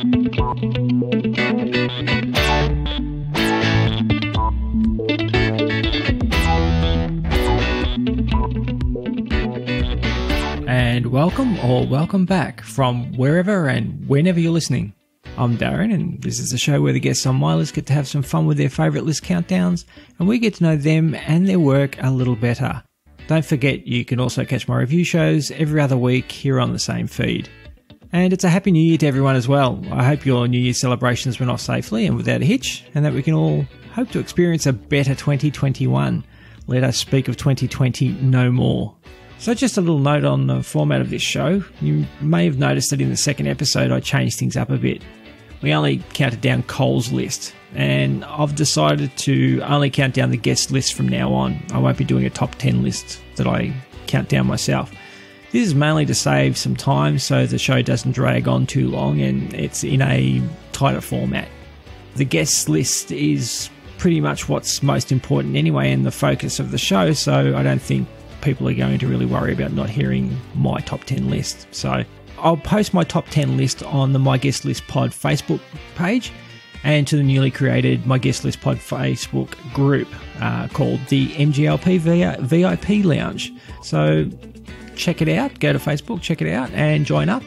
And welcome or welcome back from wherever and whenever you're listening. I'm Darren, and this is a show where the guests on my list get to have some fun with their favourite list countdowns, and we get to know them and their work a little better. Don't forget, you can also catch my review shows every other week here on the same feed. And it's a Happy New Year to everyone as well. I hope your New Year celebrations went off safely and without a hitch, and that we can all hope to experience a better 2021. Let us speak of 2020 no more. So just a little note on the format of this show. You may have noticed that in the second episode I changed things up a bit. We only counted down Cole's list, and I've decided to only count down the guest list from now on. I won't be doing a top 10 list that I count down myself. This is mainly to save some time so the show doesn't drag on too long and it's in a tighter format. The guest list is pretty much what's most important anyway and the focus of the show, so I don't think people are going to really worry about not hearing my top 10 list. So I'll post my top 10 list on the My Guest List Pod Facebook page and to the newly created My Guest List Pod Facebook group called the MGLP VIP Lounge. So check it out, go to Facebook, check it out and join up.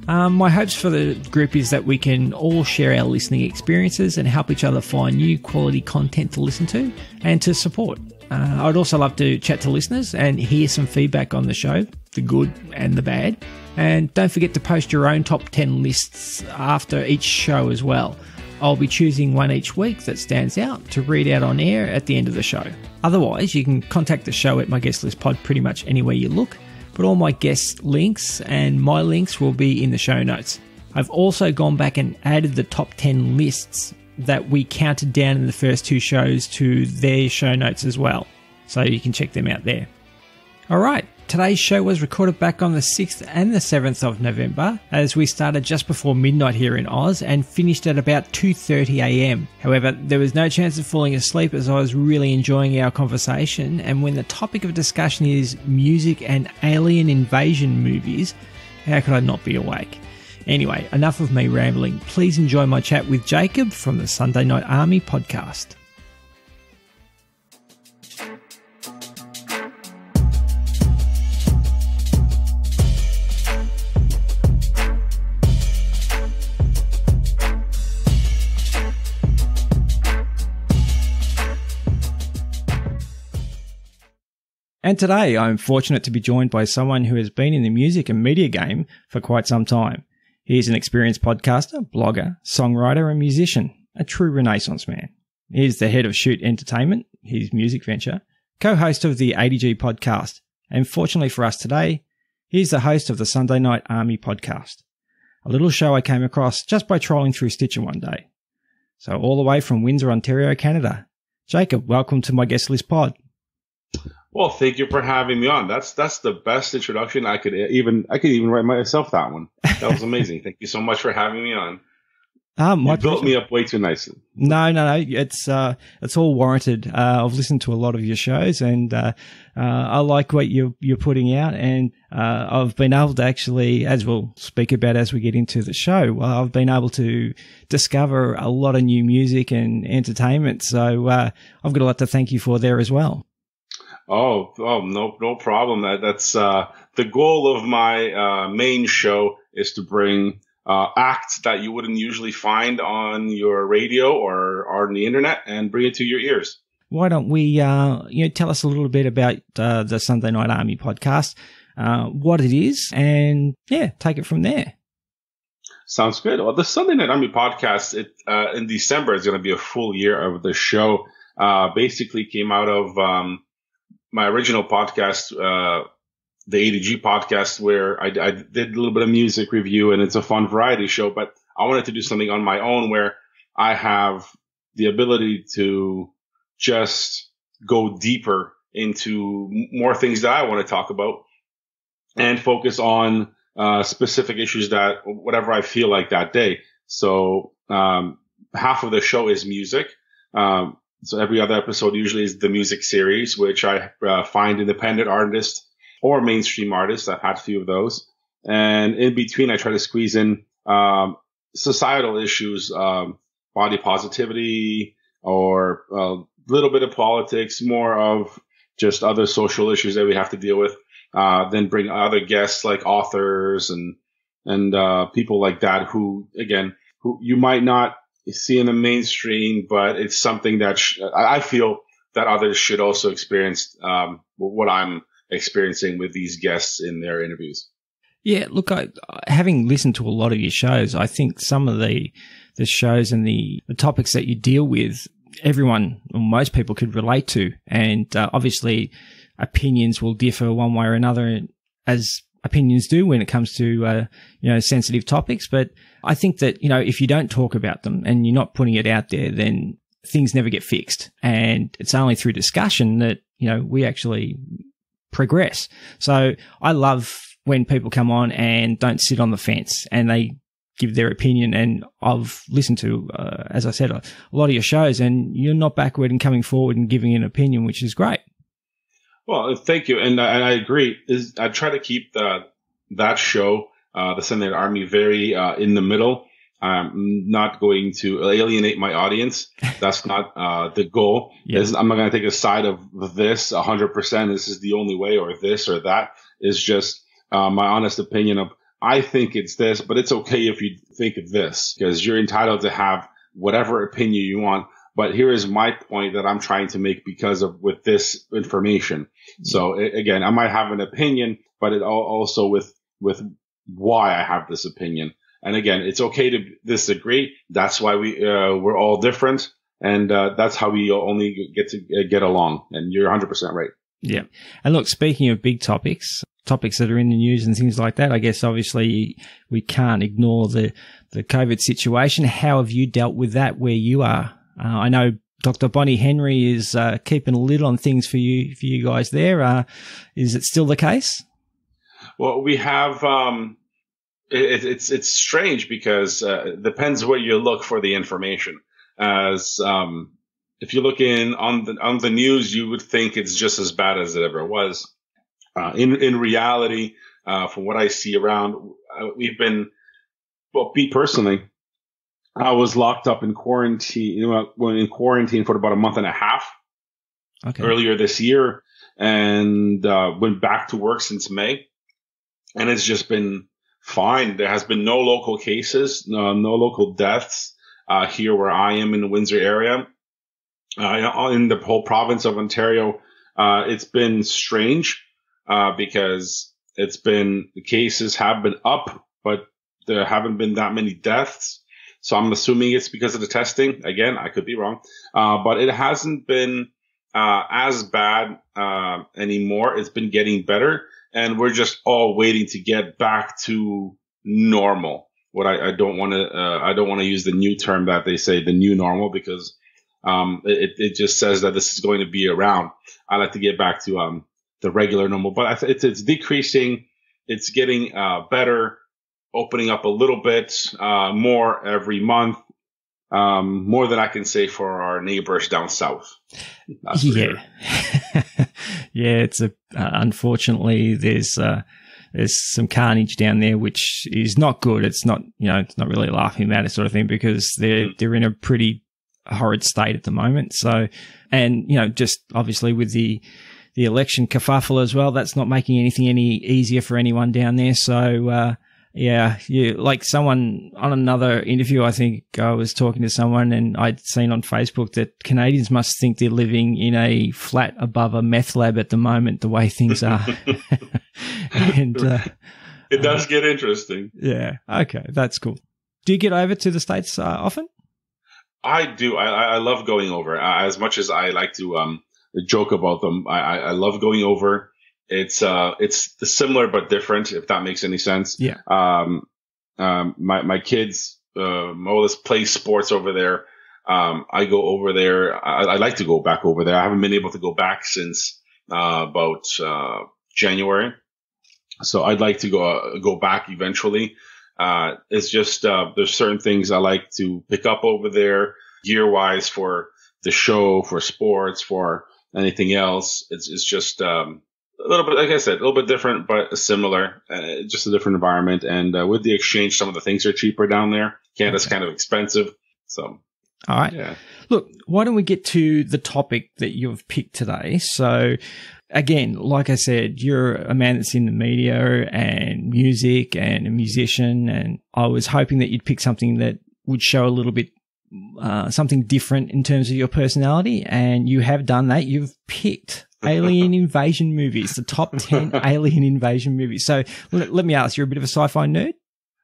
My hopes for the group is that we can all share our listening experiences and help each other find new quality content to listen to and to support. I'd also love to chat to listeners and hear some feedback on the show, the good and the bad. And don't forget to post your own top 10 lists after each show as well. I'll be choosing one each week that stands out to read out on air at the end of the show. Otherwise, you can contact the show at My Guest List Pod pretty much anywhere you look, but all my guest links and my links will be in the show notes. I've also gone back and added the top 10 lists that we counted down in the first two shows to their show notes as well, so you can check them out there. Alright, today's show was recorded back on the 6th and the 7th of November, as we started just before midnight here in Oz and finished at about 2:30am. However, there was no chance of falling asleep as I was really enjoying our conversation, and when the topic of discussion is music and alien invasion movies, how could I not be awake? Anyway, enough of me rambling. Please enjoy my chat with Jakub from the Sunday Night Army podcast. And today I'm fortunate to be joined by someone who has been in the music and media game for quite some time. He is an experienced podcaster, blogger, songwriter and musician, a true Renaissance man. He is the head of Shoot Entertainment, his music venture, co-host of the ADG podcast, and fortunately for us today, he is the host of the Sunday Night Army podcast, a little show I came across just by trolling through Stitcher one day. So all the way from Windsor, Ontario, Canada. Jakub, welcome to My Guest List Pod. Well, thank you for having me on. That's the best introduction I could even write myself that one. That was amazing. Thank you so much for having me on. You built me up way too nicely. No. It's all warranted. I've listened to a lot of your shows, and I like what you're putting out. And I've been able to actually, as we'll speak about as we get into the show, I've been able to discover a lot of new music and entertainment. So I've got a lot to thank you for there as well. Oh, no problem. That's the goal of my main show is to bring acts that you wouldn't usually find on your radio or on the internet and bring it to your ears. Why don't we tell us a little bit about the Sunday Night Army podcast, what it is, and take it from there. Sounds good. Well, the Sunday Night Army podcast, in December is going to be a full year of the show. Basically came out of my original podcast, the ADG podcast, where I did a little bit of music review, and it's a fun variety show. But I wanted to do something on my own where I have the ability to just go deeper into more things that I want to talk about and focus on specific issues that whatever I feel like that day. So half of the show is music. So every other episode usually is the music series, which I find independent artists or mainstream artists. I've had a few of those. And in between, I try to squeeze in societal issues, body positivity, or a little bit of politics, more of just other social issues that we have to deal with. Then bring other guests like authors and people like that who you might not see in the mainstream, but it's something that I feel that others should also experience what I'm experiencing with these guests in their interviews. Yeah, look, having listened to a lot of your shows, I think some of the shows and the topics that you deal with, everyone or most people could relate to. And obviously opinions will differ one way or another, as opinions do when it comes to, sensitive topics. But I think that, if you don't talk about them and you're not putting it out there, then things never get fixed. And it's only through discussion that, we actually progress. So I love when people come on and don't sit on the fence and they give their opinion. And I've listened to, as I said, a lot of your shows, and you're not backward in coming forward and giving an opinion, which is great. Well, thank you. And I agree. I try to keep that show, the Sunday Army, very in the middle. I'm not going to alienate my audience. That's not the goal. Yeah. I'm not going to take a side of this 100%. This is the only way, or this or that. It's just my honest opinion of, I think it's this, but it's okay if you think this, because you're entitled to have whatever opinion you want. But here is my point that I'm trying to make with this information. So again, I might have an opinion, but it also with why I have this opinion. And again, it's okay to disagree. That's why we're all different. And that's how we only get to get along. And you're 100% right. Yeah. And look, speaking of big topics that are in the news and things like that, I guess obviously we can't ignore the COVID situation. How have you dealt with that where you are? I know Dr. Bonnie Henry is keeping a lid on things for you guys there. Is it still the case? Well, we have it's strange because it depends where you look for the information. As if you look on the news, you would think it's just as bad as it ever was. In reality, from what I see around, we've been, well, me personally, I was locked up in quarantine, in quarantine for about a month and a half earlier this year, and went back to work since May. And it's just been fine. There has been no local cases, no local deaths here where I am in the Windsor area. In the whole province of Ontario, it's been strange because the cases have been up, but there haven't been that many deaths. So I'm assuming it's because of the testing. Again, I could be wrong. But it hasn't been as bad anymore. It's been getting better. And we're just all waiting to get back to normal. What I don't want to use the new term that they say, the new normal, because it just says that this is going to be around. I like to get back to the regular normal, but it's decreasing. It's getting better, opening up a little bit more every month. More than I can say for our neighbors down south. That's for sure. Yeah, it's unfortunately there's some carnage down there, which is not good. It's not, it's not really a laughing matter sort of thing, because they're in a pretty horrid state at the moment. So, and just obviously with the election kerfuffle as well, that's not making anything any easier for anyone down there. So, yeah, like someone on another interview, I think I was talking to someone and I'd seen on Facebook that Canadians must think they're living in a flat above a meth lab at the moment, the way things are. And it does get interesting. Yeah. Okay. That's cool. Do you get over to the States often? I do. I love going over. As much as I like to joke about them, I love going over. It's similar but different, if that makes any sense. Yeah. My kids, oldest play sports over there. I go over there. I like to go back over there. I haven't been able to go back since about January, so I'd like to go back eventually. It's just there's certain things I like to pick up over there, gear wise, for the show, for sports, for anything else. It's just a little bit, like I said, a little bit different, but similar. Just a different environment. And with the exchange, some of the things are cheaper down there. Canada's kind of expensive. So, all right. Yeah. Look, why don't we get to the topic that you've picked today? So, again, like I said, you're a man that's in the media and music and a musician, and I was hoping that you'd pick something that would show a little bit something different in terms of your personality, and you have done that. You've picked Alien Invasion Movies, the top 10 Alien Invasion movies. So let me ask, you're a bit of a sci-fi nerd?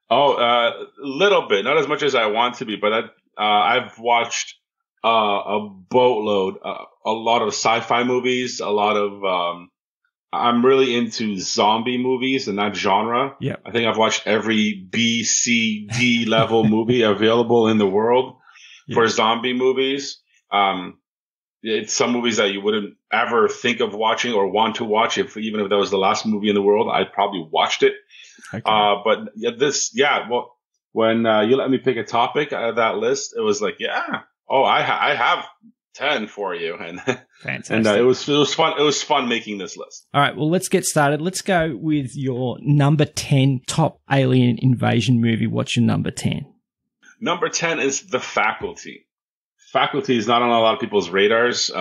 Oh, a little bit. Not as much as I want to be, but I've watched a boatload, a lot of sci-fi movies, a lot of I'm really into zombie movies and that genre. Yeah. I think I've watched every B, C, D level movie available in the world for zombie movies. It's some movies that you wouldn't ever think of watching or want to watch even if that was the last movie in the world, I'd probably watched it. Okay. But when you let me pick a topic out of that list, it was like, I have 10 for you. And, fantastic. And it was fun. It was fun making this list. All right. Well, let's get started. Let's go with your number 10 top Alien Invasion movie. What's your number 10? Number 10 is The Faculty. Faculty is not on a lot of people's radars,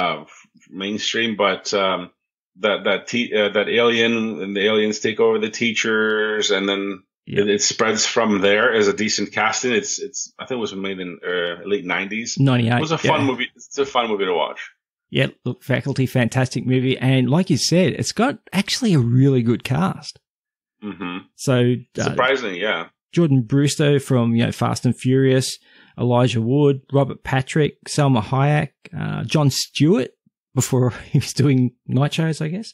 mainstream, but that alien and the aliens take over the teachers, and then it spreads from there as a decent casting. It's I think it was made in late 90s. 98. It was a fun movie. It's a fun movie to watch. Yeah, look, Faculty, fantastic movie, and like you said, it's got actually a really good cast. Mm-hmm. So surprisingly, yeah. Jordan Brewster from Fast and Furious, Elijah Wood, Robert Patrick, Selma Hayek, Jon Stewart before he was doing night shows, I guess.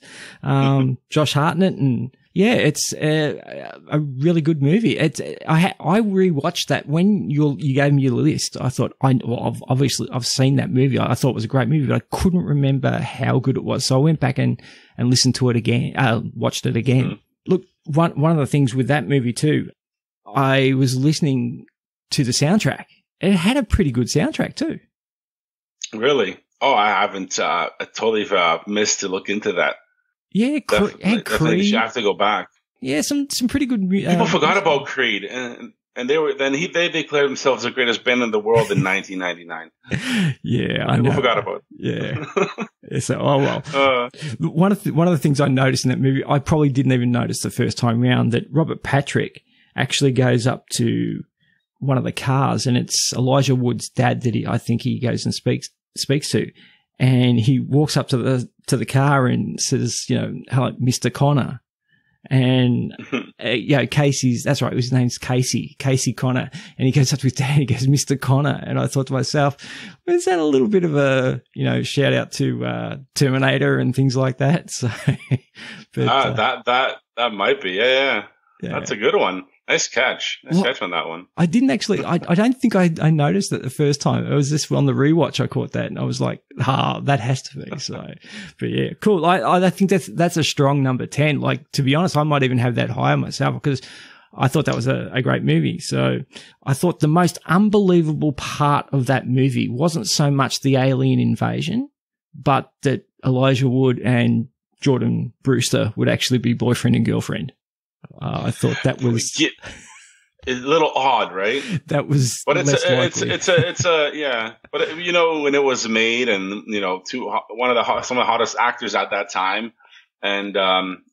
Josh Hartnett, and it's a really good movie. I rewatched that when you gave me your list. I thought I've seen that movie. I thought it was a great movie, but I couldn't remember how good it was. So I went back and listened to it again, watched it again. Mm. Look, one of the things with that movie too, I was listening to the soundtrack. It had a pretty good soundtrack too. Really? Oh, I haven't. I totally missed to look into that. Yeah, Creed. I have to go back. Yeah, some pretty good. People forgot about Creed, and they declared themselves the greatest band in the world in 1999. Yeah, I People know. forgot about it. Yeah. So, one of the things I noticed in that movie, I probably didn't even notice the first time round, that Robert Patrick actually goes up to one of the cars, and it's Elijah Wood's dad that I think he goes and speaks to, and he walks up to the car and says, hello, Mr. Connor, and Casey's, that's right, his name's Casey Connor, and he goes up to his dad, and he goes, Mr. Connor, and I thought to myself, is that a little bit of a shout out to Terminator and things like that? So, but, that might be, yeah, that's a good one. Nice catch. Nice catch on that one. I didn't actually, I don't think I noticed that the first time. It was just on the rewatch I caught that, and I was like, that has to be. So, but yeah, cool. I think that's a strong number 10. Like, to be honest, I might even have that higher myself, because I thought that was a great movie. So I thought the most unbelievable part of that movie wasn't so much the alien invasion, but that Elijah Wood and Jordan Brewster would actually be boyfriend and girlfriend. I thought that was it's a little odd, right? That was, but it's a But when it was made, and some of the hottest actors at that time, and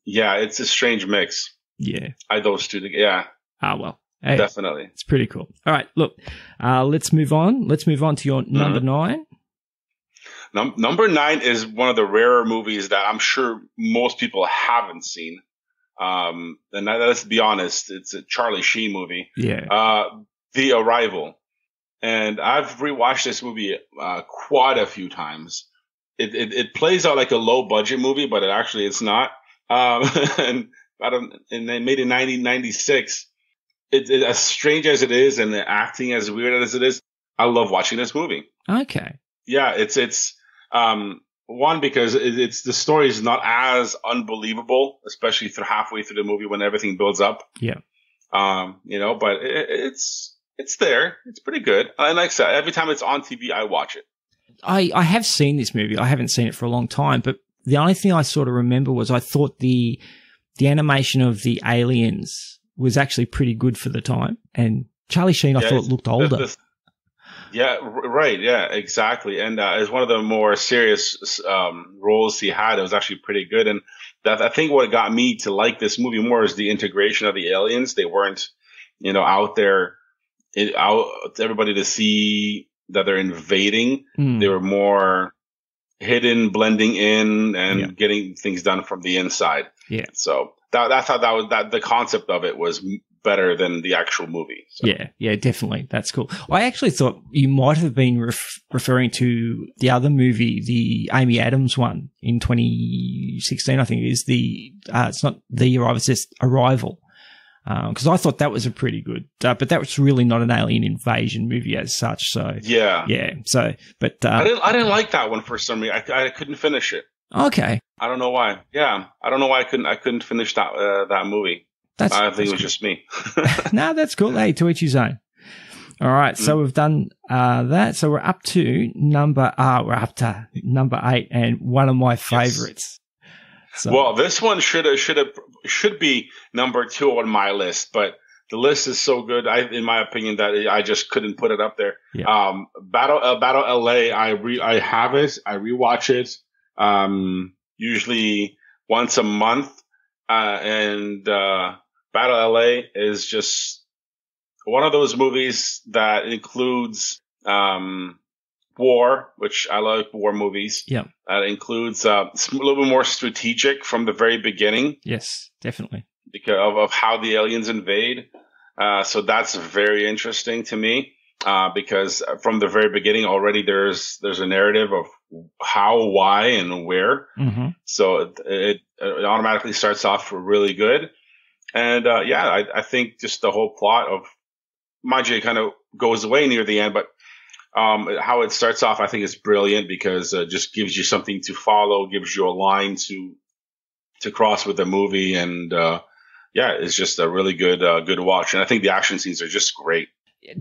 it's a strange mix. Yeah, those two together. Yeah. Well, hey, definitely, it's pretty cool. All right, look, let's move on. Let's move on to your number 9. Number 9 is one of the rarer movies that I'm sure most people haven't seen. And let's be honest, it's a Charlie Sheen movie. Yeah. The Arrival. And I've rewatched this movie quite a few times. It plays out like a low budget movie, but it's not. And they made it in 1996. It as strange as it is, and the acting as weird as it is, I love watching this movie. Okay. Yeah, it's one, because the story is not as unbelievable, especially halfway through the movie when everything builds up. Yeah. But it's there. It's pretty good. And like I said, every time it's on TV, I watch it. I have seen this movie. I haven't seen it for a long time, but the only thing I sort of remember was I thought the animation of the aliens was actually pretty good for the time. And Charlie Sheen, I thought, looked older. Right. Yeah, exactly. And as one of the more serious roles he had, it was actually pretty good. And that, I think what got me to like this movie more is the integration of the aliens. They weren't, out there, everybody to see that they're invading. They were more hidden, blending in, and getting things done from the inside. Yeah. So I thought that the concept of it was better than the actual movie. So. Yeah, definitely. That's cool. I actually thought you might have been referring to the other movie, the Amy Adams one in 2016, I think it is. It's not The Arrival, it's just Arrival. Because I thought that was a pretty good, but that was really not an alien invasion movie as such. So yeah. So, but I didn't like that one for some reason. I couldn't finish it. Okay. I don't know why. Yeah, I don't know why I couldn't finish that movie. I think it was just me. No, that's cool. Hey, to each his own. All right, so we've done that. So we're up to number 8, and one of my favorites. So. Well, this one should be number 2 on my list, but the list is so good, in my opinion, that I just couldn't put it up there. Yeah. Battle LA, I have it, I rewatch it, usually once a month, and Battle LA is just one of those movies that includes war, which I like war movies. Yeah. That includes a little bit more strategic from the very beginning. Yes, definitely. Because of how the aliens invade. So that's very interesting to me. Because from the very beginning already there's a narrative of how, why, and where. Mm-hmm. So it automatically starts off really good. And I think just the whole plot of Majid kind of goes away near the end, but how it starts off, I think, is brilliant because it just gives you something to follow, gives you a line to cross with the movie, and it's just a really good watch. And I think the action scenes are just great.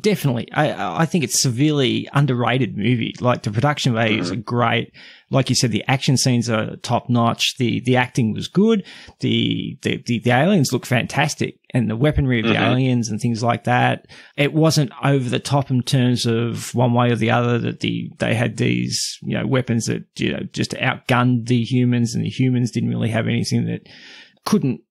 Definitely. I think it's severely underrated movie. Like, the production values are great. Like you said, the action scenes are top notch. The acting was good. The aliens look fantastic, and the weaponry of the aliens and things like that. It wasn't over the top in terms of one way or the other that they had these, weapons that, just outgunned the humans, and the humans didn't really have anything that couldn't,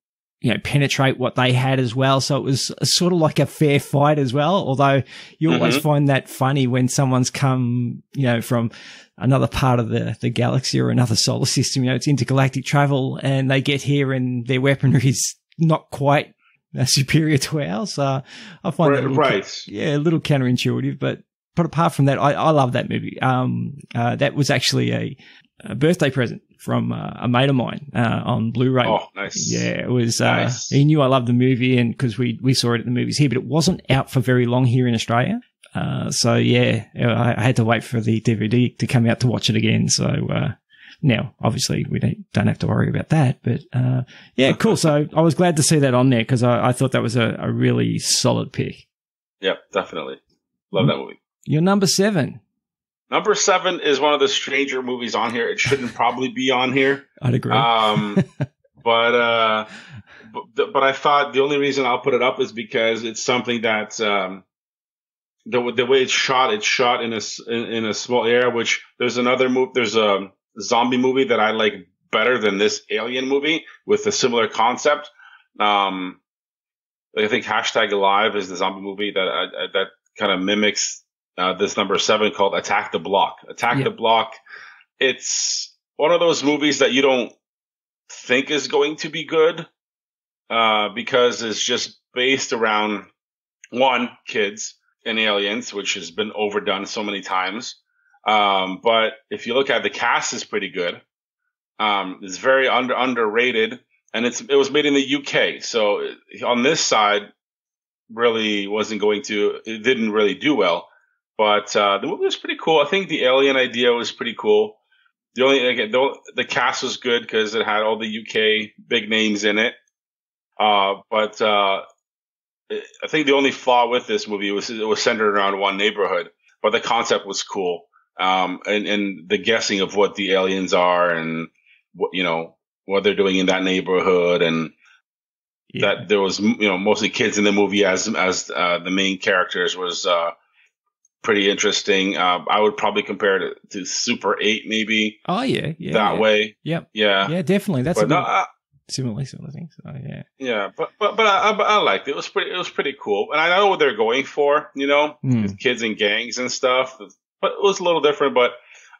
penetrate what they had as well. So it was sort of like a fair fight as well. Although you always find that funny when someone's come, from another part of the galaxy or another solar system, it's intergalactic travel, and they get here and their weaponry is not quite superior to ours. I find that a little counterintuitive, but apart from that, I love that movie. That was actually a birthday present from a mate of mine on Blu-ray. Oh, nice. Yeah, it was. Nice. He knew I loved the movie, and because we saw it at the movies here, but it wasn't out for very long here in Australia. So yeah, I had to wait for the DVD to come out to watch it again. So now, obviously, we don't have to worry about that. But cool. So I was glad to see that on there because I thought that was a really solid pick. Yep, definitely. Love that movie. Your number 7. Number 7 is one of the stranger movies on here. It shouldn't probably be on here. I'd agree. But I thought the only reason I'll put it up is because it's something that the way it's shot in a small area. Which there's a zombie movie that I like better than this alien movie with a similar concept. I think #Alive is the zombie movie that kind of mimics this number 7 called Attack the Block. The Block. It's one of those movies that you don't think is going to be good because it's just based around kids and aliens, which has been overdone so many times. But if you look at the cast, is pretty good. It's very underrated, and it was made in the UK. So on this side, really it didn't really do well. But the movie was pretty cool. I think the alien idea was pretty cool. The cast was good because it had all the UK big names in it. But I think the only flaw with this movie was it was centered around one neighborhood. But the concept was cool. And the guessing of what the aliens are and what they're doing in that neighborhood, and that there was, mostly kids in the movie as the main characters was pretty interesting. I would probably compare it to Super 8, maybe. Oh, yeah. That way. Yep. Yeah. Yeah, definitely. That's similar thing. So, yeah. Yeah, but I liked it. It was pretty cool. And I know what they're going for, with kids and gangs and stuff. But it was a little different, but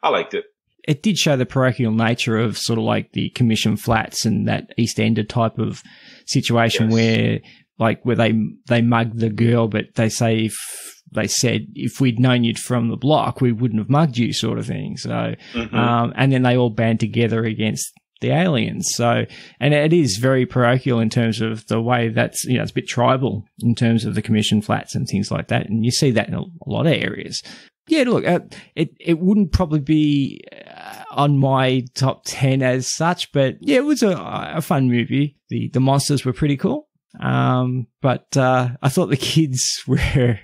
I liked it. It did show the parochial nature of sort of like the commission flats and that East Ender type of situation where they mugged the girl, but they said if we'd known you'd from the block, we wouldn't have mugged you, sort of thing. So, and then they all band together against the aliens. So, and it is very parochial in terms of the way that's, it's a bit tribal in terms of the commission flats and things like that. And you see that in a lot of areas. Yeah, look, it wouldn't probably be on my top 10 as such, but yeah, it was a fun movie. The monsters were pretty cool. But I thought the kids were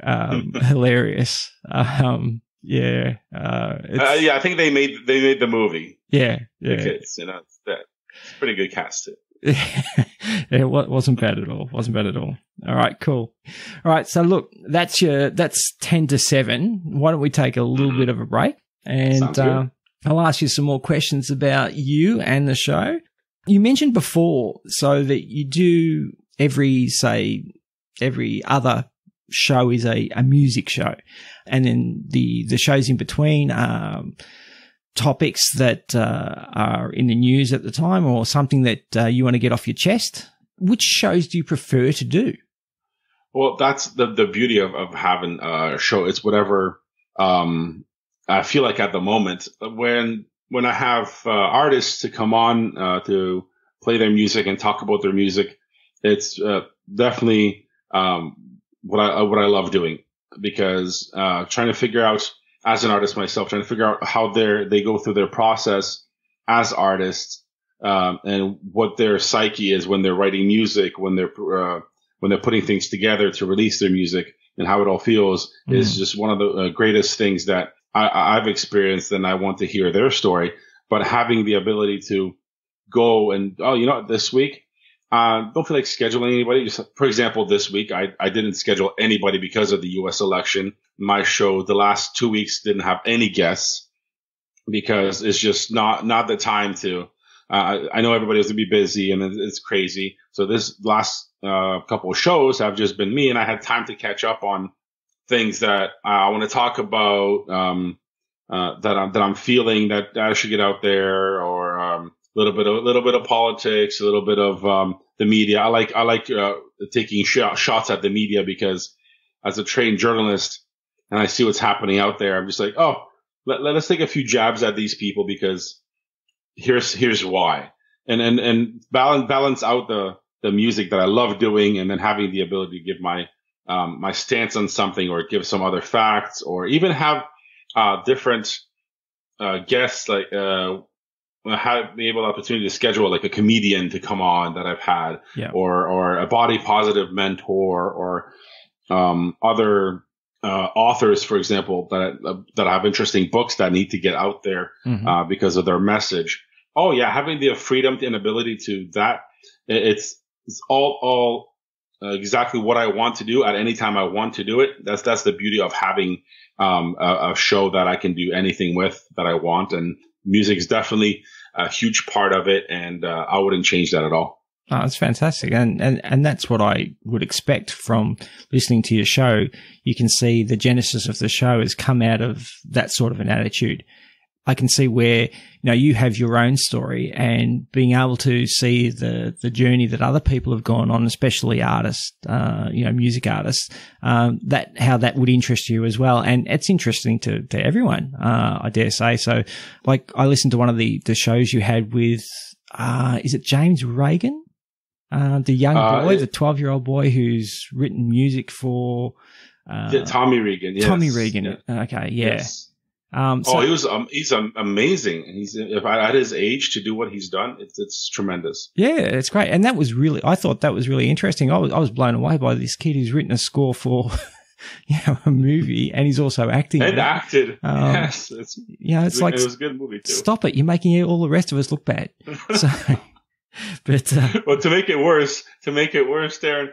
hilarious. Yeah, I think they made the movie. Yeah. The kids, it's a pretty good cast too. It wasn't bad at all. All right, cool. All right, so look, that's 10 to 7. Why don't we take a little bit of a break, and I'll ask you some more questions about you and the show. You mentioned before, so that you do every other show is a music show, and then the shows in between topics that are in the news at the time, or something that you want to get off your chest. Which shows do you prefer to do? Well, that's the beauty of having a show. It's whatever I feel like at the moment. When I have artists to come on to play their music and talk about their music, it's definitely what I love doing, because trying to figure out, as an artist myself, trying to figure out how they go through their process as artists, and what their psyche is when they're writing music, when they're putting things together to release their music, and how it all feels is just one of the greatest things that I've experienced, and I want to hear their story. But having the ability to go and, this week, don't feel like scheduling anybody. Just, for example, this week, I didn't schedule anybody because of the U.S. election. My show, the last 2 weeks, didn't have any guests because it's just not the time to. I know everybody has to be busy and it's crazy. So this last couple of shows have just been me, and I had time to catch up on things that I want to talk about, that I'm feeling that I should get out there, or a little bit of politics, a little bit of the media. I like taking shots at the media, because as a trained journalist, and I see what's happening out there, I'm just like, let's take a few jabs at these people, because here's why, and balance out the music that I love doing, and then having the ability to give my stance on something, or give some other facts, or even have different guests, like have be able opportunity to schedule like a comedian to come on that I've had, or a body positive mentor, or other authors, for example, that have interesting books that need to get out there because of their message. Oh yeah, having the freedom and ability to that, it's all exactly what I want to do at any time I want to do it. That's the beauty of having a show that I can do anything with that I want, and music is definitely a huge part of it, and I wouldn't change that at all. Oh, that's fantastic. And that's what I would expect from listening to your show. You can see the genesis of the show has come out of that sort of an attitude. I can see where, you have your own story, and being able to see the journey that other people have gone on, especially artists, music artists, how that would interest you as well. And it's interesting to everyone, I dare say. So like, I listened to one of the shows you had with, is it James Reagan? The young boy, the 12-year-old boy who's written music for, Tommy Regan. Yes. Tommy Regan. Okay. Yeah. Yes. He's amazing. He's at his age to do what he's done. It's tremendous. Yeah, it's great. And I thought that was really interesting. I was blown away by this kid who's written a score for a movie, and he's also acting. And acted. Yes. It's like, it was a good movie too. Stop it. You're making all the rest of us look bad. So, but, well, to make it worse, Darren,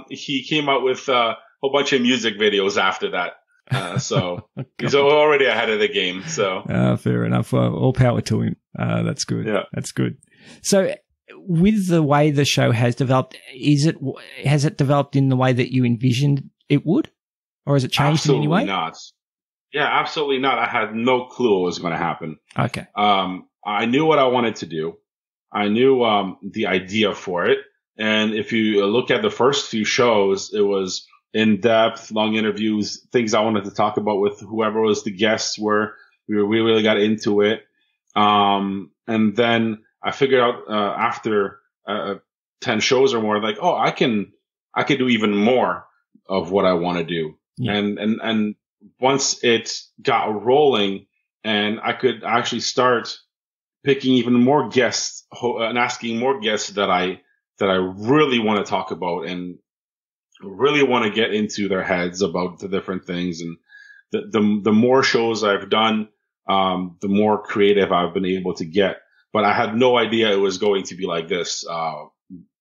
he came out with a whole bunch of music videos after that. So he's already ahead of the game. So, fair enough. Well, all power to him. That's good. Yeah. That's good. So, with the way the show has developed, has it developed in the way that you envisioned it would, or has it changed in any way? Absolutely not. Yeah, absolutely not. I had no clue what was going to happen. Okay. I knew what I wanted to do. I knew the idea for it, and if you look at the first few shows, it was in depth, long interviews, things I wanted to talk about with whoever was the guests were. We really got into it, and then I figured out after 10 shows or more, like, oh, I can do even more of what I want to do. Yeah. And once it got rolling and I could actually start picking even more guests and asking more guests that I really want to talk about and really want to get into their heads about the different things. And the more shows I've done, the more creative I've been able to get. But I had no idea it was going to be like this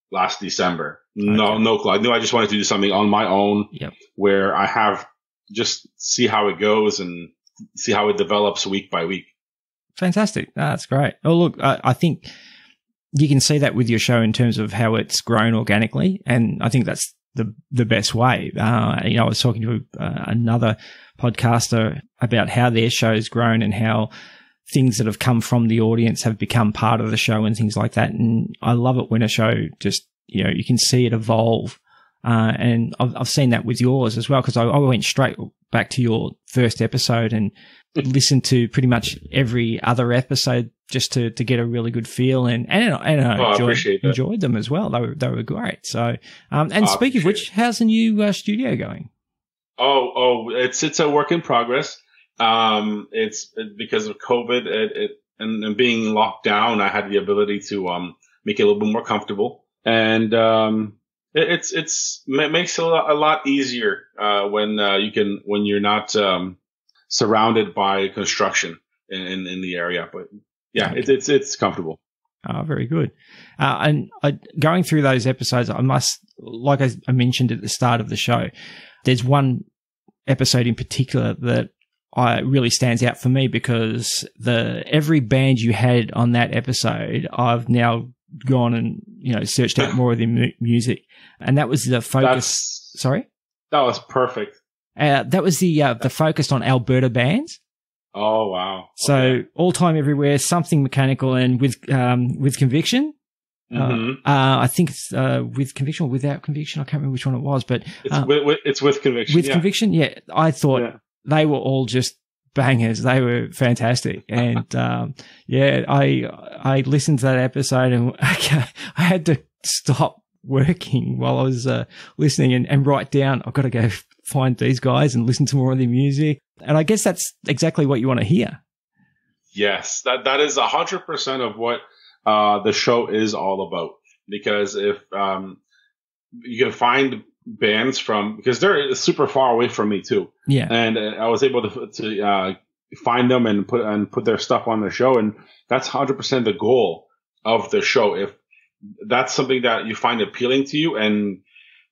last December. No clue. I knew I just wanted to do something on my own where I have just see how it goes and see how it develops week by week. Fantastic. That's great. Oh, look, I think you can see that with your show in terms of how it's grown organically, and I think that's the best way. I was talking to another podcaster about how their show's grown and how things that have come from the audience have become part of the show and things like that. And I love it when a show just, you can see it evolve. And I've seen that with yours as well, because I went straight back to your first episode and listened to pretty much every other episode just to get a really good feel. And I enjoyed them as well. They were great. So, and speaking of which, how's the new studio going? It's a work in progress. It's because of COVID and being locked down, I had the ability to make it a little bit more comfortable, and it makes it a lot easier when you're not surrounded by construction in the area. But yeah, it's comfortable. Oh, very good. And going through those episodes, like I mentioned at the start of the show, there's one episode in particular that really stands out for me, because every band you had on that episode, I've now gone and searched out more of their music, and that was the focus. Sorry, that was perfect. That was the focus on Alberta bands. Oh wow! So All Time Everywhere, Something Mechanical, and with Conviction. Mm-hmm. I think it's with Conviction or without Conviction. I can't remember which one it was, but it's with Conviction. With Conviction, yeah. I thought. Yeah. They were all just bangers. They were fantastic. And, I listened to that episode and I had to stop working while I was listening and write down, I've got to go find these guys and listen to more of their music. And I guess that's exactly what you want to hear. Yes, that is 100% of what the show is all about. Because if you can find bands because they're super far away from me too. Yeah. And I was able to find them and put their stuff on the show. And that's 100% the goal of the show. If that's something that you find appealing to you and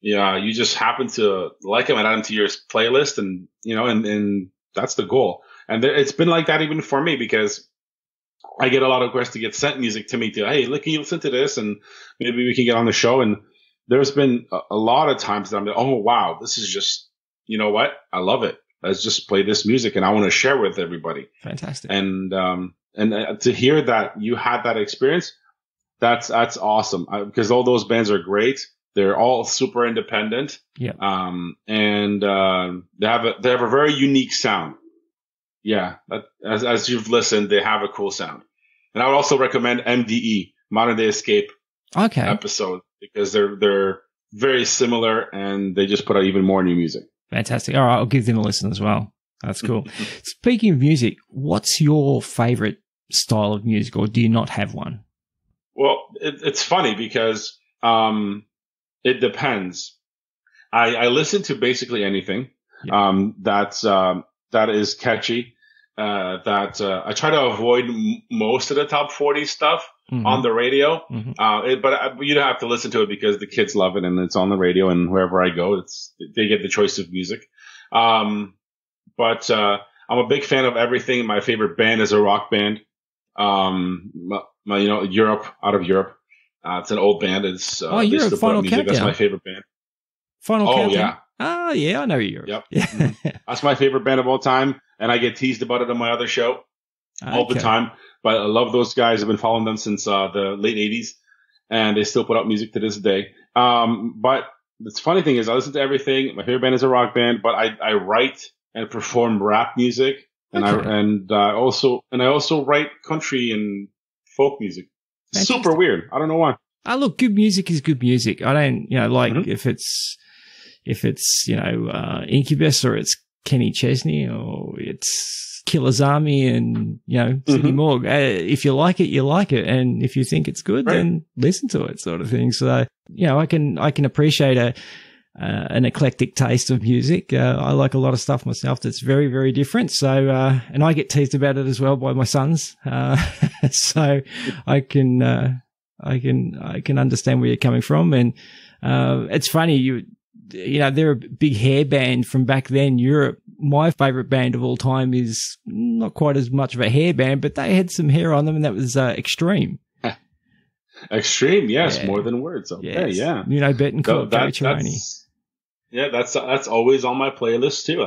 you just happen to like them and add them to your playlist and that's the goal. And it's been like that even for me, because I get a lot of requests to get sent music to me too. Hey, can you listen to this? And maybe we can get on the show. And there's been a lot of times that I'm like, oh, wow, this is just, you know what? I love it. Let's just play this music and I want to share with everybody. Fantastic. And to hear that you had that experience, that's awesome. Because all those bands are great. They're all super independent. Yeah. And they have a very unique sound. Yeah. As you've listened, they have a cool sound. And I would also recommend MDE, Modern Day Escape. Okay. Episode, because they're very similar and they just put out even more new music. Fantastic. All right, I'll give them a listen as well. That's cool. Speaking of music, what's your favorite style of music, or do you not have one? Well, it's funny because it depends. I listen to basically anything. that is catchy. I try to avoid most of the top 40 stuff on the radio. But you don't have to listen to it because the kids love it and it's on the radio, and wherever I go, they get the choice of music. But I'm a big fan of everything. My favorite band is a rock band. Europe, out of Europe. It's an old band. It's Europe, Final Countdown. That's my favorite band. Final Countdown. Yeah. Oh, yeah, I know Europe. Yep. Yeah. That's my favorite band of all time, and I get teased about it on my other show all the time. But I love those guys. I've been following them since the late 80s, and they still put out music to this day. But the funny thing is, I listen to everything. My favorite band is a rock band, but I write and perform rap music, and I also write country and folk music. Fantastic. Super weird. I don't know why. Look, good music is good music. I don't, if it's Incubus, or it's Kenny Chesney, or it's Killer's Army and, City Morgue. If you like it, you like it. And if you think it's good, then listen to it, sort of thing. So, I can appreciate an eclectic taste of music. I like a lot of stuff myself that's very, very different. So, and I get teased about it as well by my sons. So I can understand where you're coming from. And, it's funny, they're a big hair band from back then, Europe. My favorite band of all time is not quite as much of a hair band, but they had some hair on them, and that was, Extreme. Extreme, yes, more than words. Okay, yeah. Betancourt, Gary Cherone. Yeah, that's always on my playlist too.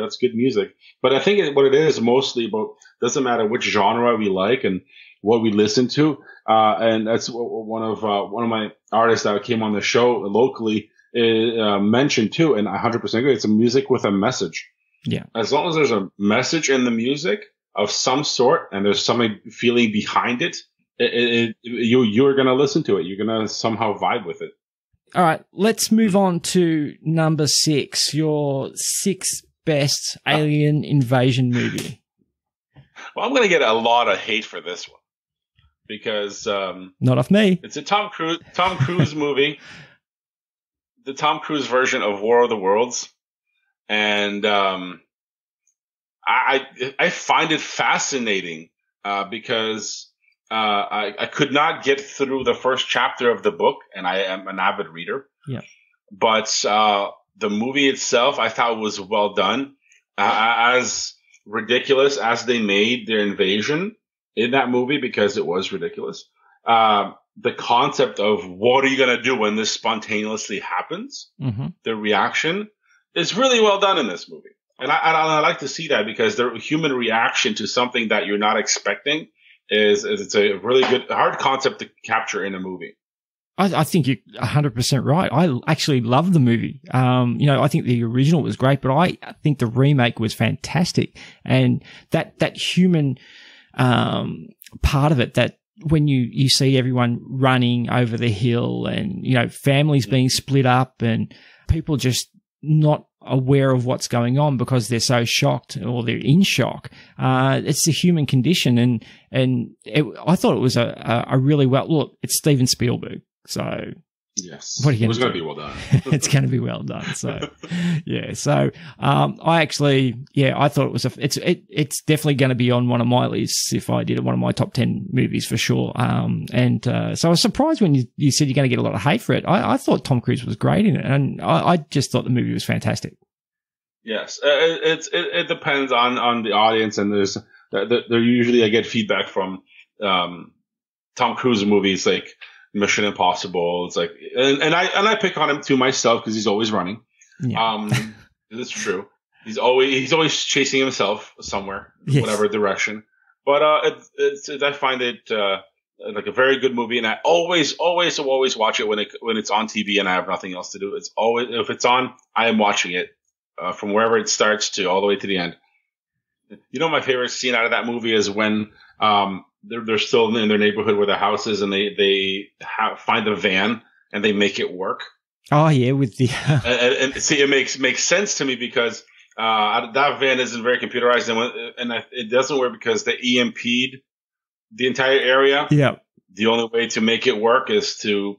That's good music. But I think what it is mostly about, doesn't matter which genre we like and what we listen to. And that's one of my artists that came on the show locally mentioned too, and 100% agree. It's a music with a message. Yeah. As long as there's a message in the music of some sort and there's some feeling behind it, you're going to listen to it. You're going to somehow vibe with it. All right, let's move on to number 6, your 6th best alien invasion movie. Well, I'm going to get a lot of hate for this one because not off me. It's a Tom Cruise movie, the Tom Cruise version of War of the Worlds, and I find it fascinating because I could not get through the first chapter of the book, and I am an avid reader. Yeah. But the movie itself, I thought was well done. As ridiculous as they made their invasion in that movie, because it was ridiculous, the concept of what are you going to do when this spontaneously happens, the reaction is really well done in this movie. And I like to see that, because the human reaction to something that you're not expecting is it's a really good, hard concept to capture in a movie. I think you're 100% right. I actually love the movie. I think the original was great, but I think the remake was fantastic. And that human, part of it, that when you see everyone running over the hill and, families being split up and people just not aware of what's going on because they're so shocked or they're in shock. It's the human condition. And I thought it was a really well, it's Steven Spielberg. So yes, what are you it was going to be well done. It's going to be well done. So yeah. So, I thought it was it's definitely going to be on one of my lists if I did one of my top 10 movies for sure. So I was surprised when you said you're going to get a lot of hate for it. I thought Tom Cruise was great in it, and I just thought the movie was fantastic. Yes. It depends on the audience, and there usually I get feedback from, Tom Cruise movies like Mission Impossible. It's like, and I pick on him too myself because he's always running. Yeah. It's true. He's always chasing himself somewhere, whatever direction. But I find it like a very good movie, and I always watch it when it's on TV and I have nothing else to do. It's always, if it's on, I am watching it from wherever it starts to all the way to the end. My favorite scene out of that movie is when they're still in their neighborhood where the house is, and they find a van and they make it work. Oh yeah, with the and see, it makes sense to me because that van isn't very computerized, and it doesn't work because they EMP'd the entire area. Yeah. The only way to make it work is to,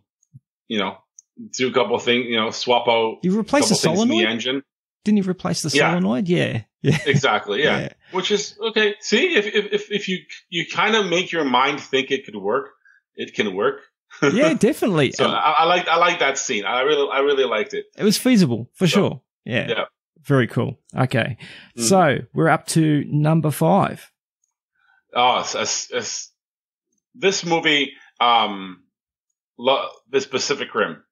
do a couple of things, swap out. You replace the solenoid in the engine. Didn't he replace the solenoid? Yeah. Exactly. Yeah. Which is okay. See, if you kind of make your mind think it could work, it can work. Yeah, definitely. So I like that scene. I really liked it. It was feasible for sure. Yeah. Very cool. Okay. So we're up to number 5. Oh, this movie, this Pacific Rim,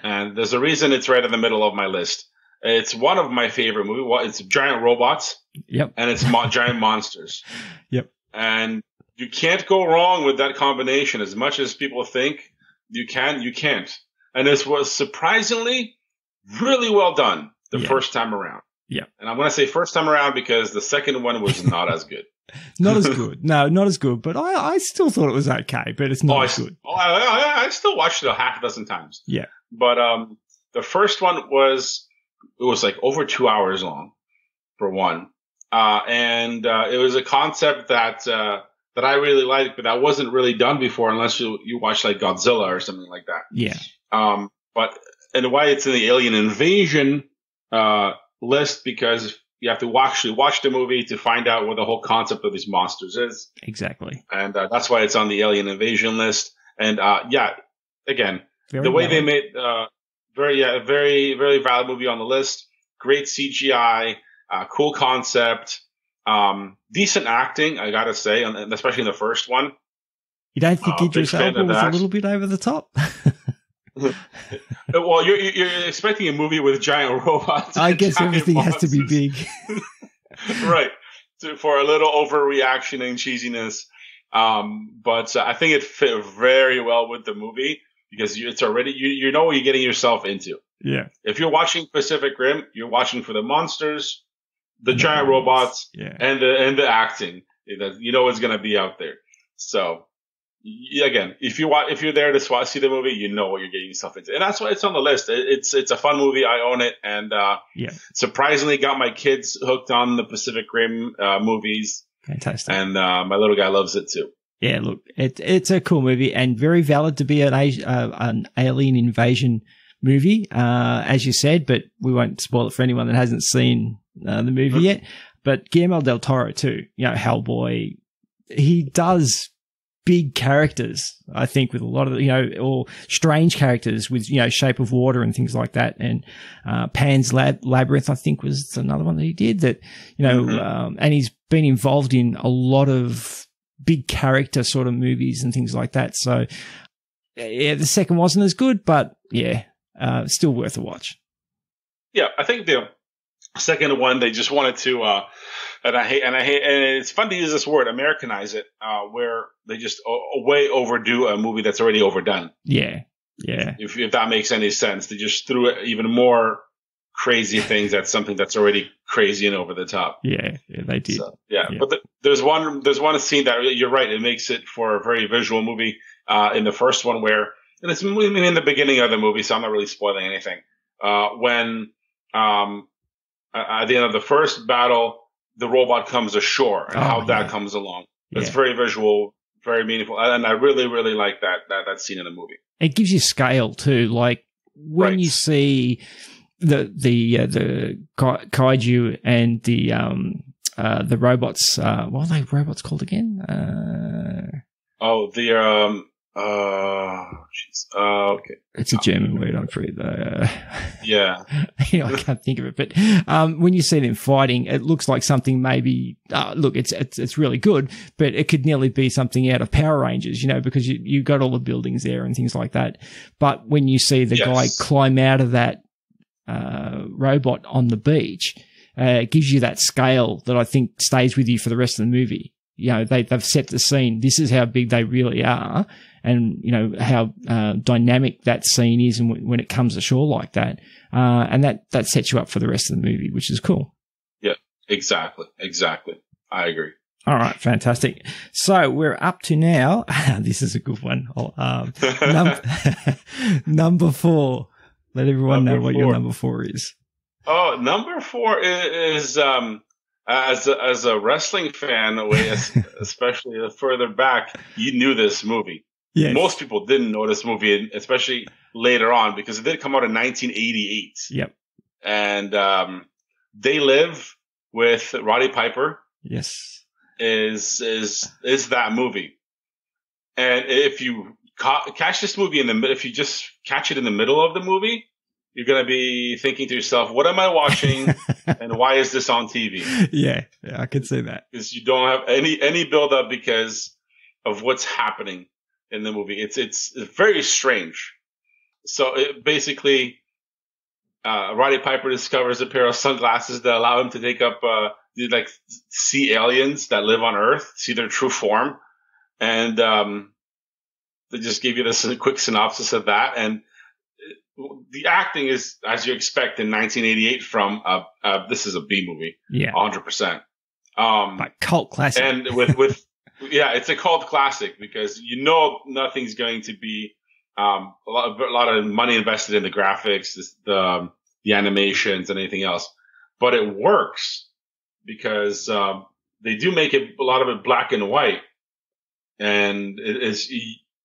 and there's a reason it's right in the middle of my list. It's one of my favorite movies. It's giant robots. Yep. And it's giant monsters. Yep. And you can't go wrong with that combination. As much as people think you can't. And this was surprisingly really well done the first time around. Yeah. And I'm going to say first time around because the second one was not as good. Not as good. No, not as good. But I still thought it was okay, but it's not as good. I still watched it a half a dozen times. Yeah. But the first one was like over 2 hours long for one. And it was a concept that I really liked, but that wasn't really done before unless you watch like Godzilla or something like that. Yeah. But in a way, it's in the Alien Invasion list because you have to actually watch the movie to find out what the whole concept of these monsters is. Exactly. And that's why it's on the Alien Invasion list. And again, very the way valid. they made very, very valid movie on the list. Great CGI, cool concept, decent acting, I gotta say, and especially in the first one. You don't think Idris Elba was a little bit over the top? Well, you're expecting a movie with giant robots. I guess everything has to be big. Right. For a little overreaction and cheesiness. But I think it fit very well with the movie because it's already, you know what you're getting yourself into. Yeah. If you're watching Pacific Rim, you're watching for the monsters, the giant robots, and the acting. You know it's going to be out there. So, again, if you're there to see the movie, you know what you're getting yourself into, and that's why it's on the list. It's a fun movie. I own it, and surprisingly got my kids hooked on the Pacific Rim movies. Fantastic, and my little guy loves it too. Yeah, look, it's a cool movie and very valid to be an alien invasion movie, as you said, but we won't spoil it for anyone that hasn't seen the movie yet. But Guillermo del Toro too, Hellboy, he does big characters, I think, with a lot of, or strange characters with, Shape of Water and things like that. And Pan's Labyrinth, I think, was another one that he did that, and he's been involved in a lot of big character sort of movies and things like that. So, yeah, the second wasn't as good, but still worth a watch. Yeah, I think the second one, they just wanted to, and it's fun to use this word, Americanize it, where they just way overdo a movie that's already overdone. Yeah, yeah. If that makes any sense, they just threw even more crazy things at something that's already crazy and over the top. Yeah, they did. So, but there's one scene that you're right. It makes it for a very visual movie. In the first one, and it's in the beginning of the movie, so I'm not really spoiling anything. When at the end of the first battle, the robot comes ashore and how that comes along. It's very visual, very meaningful, and I really, really like that scene in the movie. It gives you scale too. Like when you see the kaiju and the robots. What are they robots called again? Okay. It's a German word, I'm afraid. Yeah. I can't think of it. But when you see them fighting, it looks like something maybe, look, it's really good, but it could nearly be something out of Power Rangers, because you got all the buildings there and things like that. But when you see the guy climb out of that robot on the beach, it gives you that scale that I think stays with you for the rest of the movie. They've set the scene. This is how big they really are. And, how dynamic that scene is and when it comes ashore like that. And that sets you up for the rest of the movie, which is cool. Yeah, exactly. I agree. All right, fantastic. So we're up to now. This is a good one. Number 4. Let everyone know what your number 4 is. Oh, number 4 is as a wrestling fan, especially further back, you knew this movie. Yes. Most people didn't know this movie, especially later on, because it did come out in 1988. Yep. And They Live with Roddy Piper Yes. is that movie. And if you catch this movie if you just catch it in the middle of the movie, you're going to be thinking to yourself, what am I watching and why is this on TV? Yeah, I could see that. Because you don't have any build up because of what's happening in the movie. It's very strange. So basically, Roddy Piper discovers a pair of sunglasses that allow him to take up, see aliens that live on Earth, see their true form. And, they just gave you this quick synopsis of that. And the acting is, as you expect in 1988 from, this is a B movie. Yeah. 100%. Like cult classic. And with, yeah, it's a cult classic because nothing's going to be, a lot of money invested in the graphics, the animations and anything else, but it works because, they do make a lot of it black and white. And it is,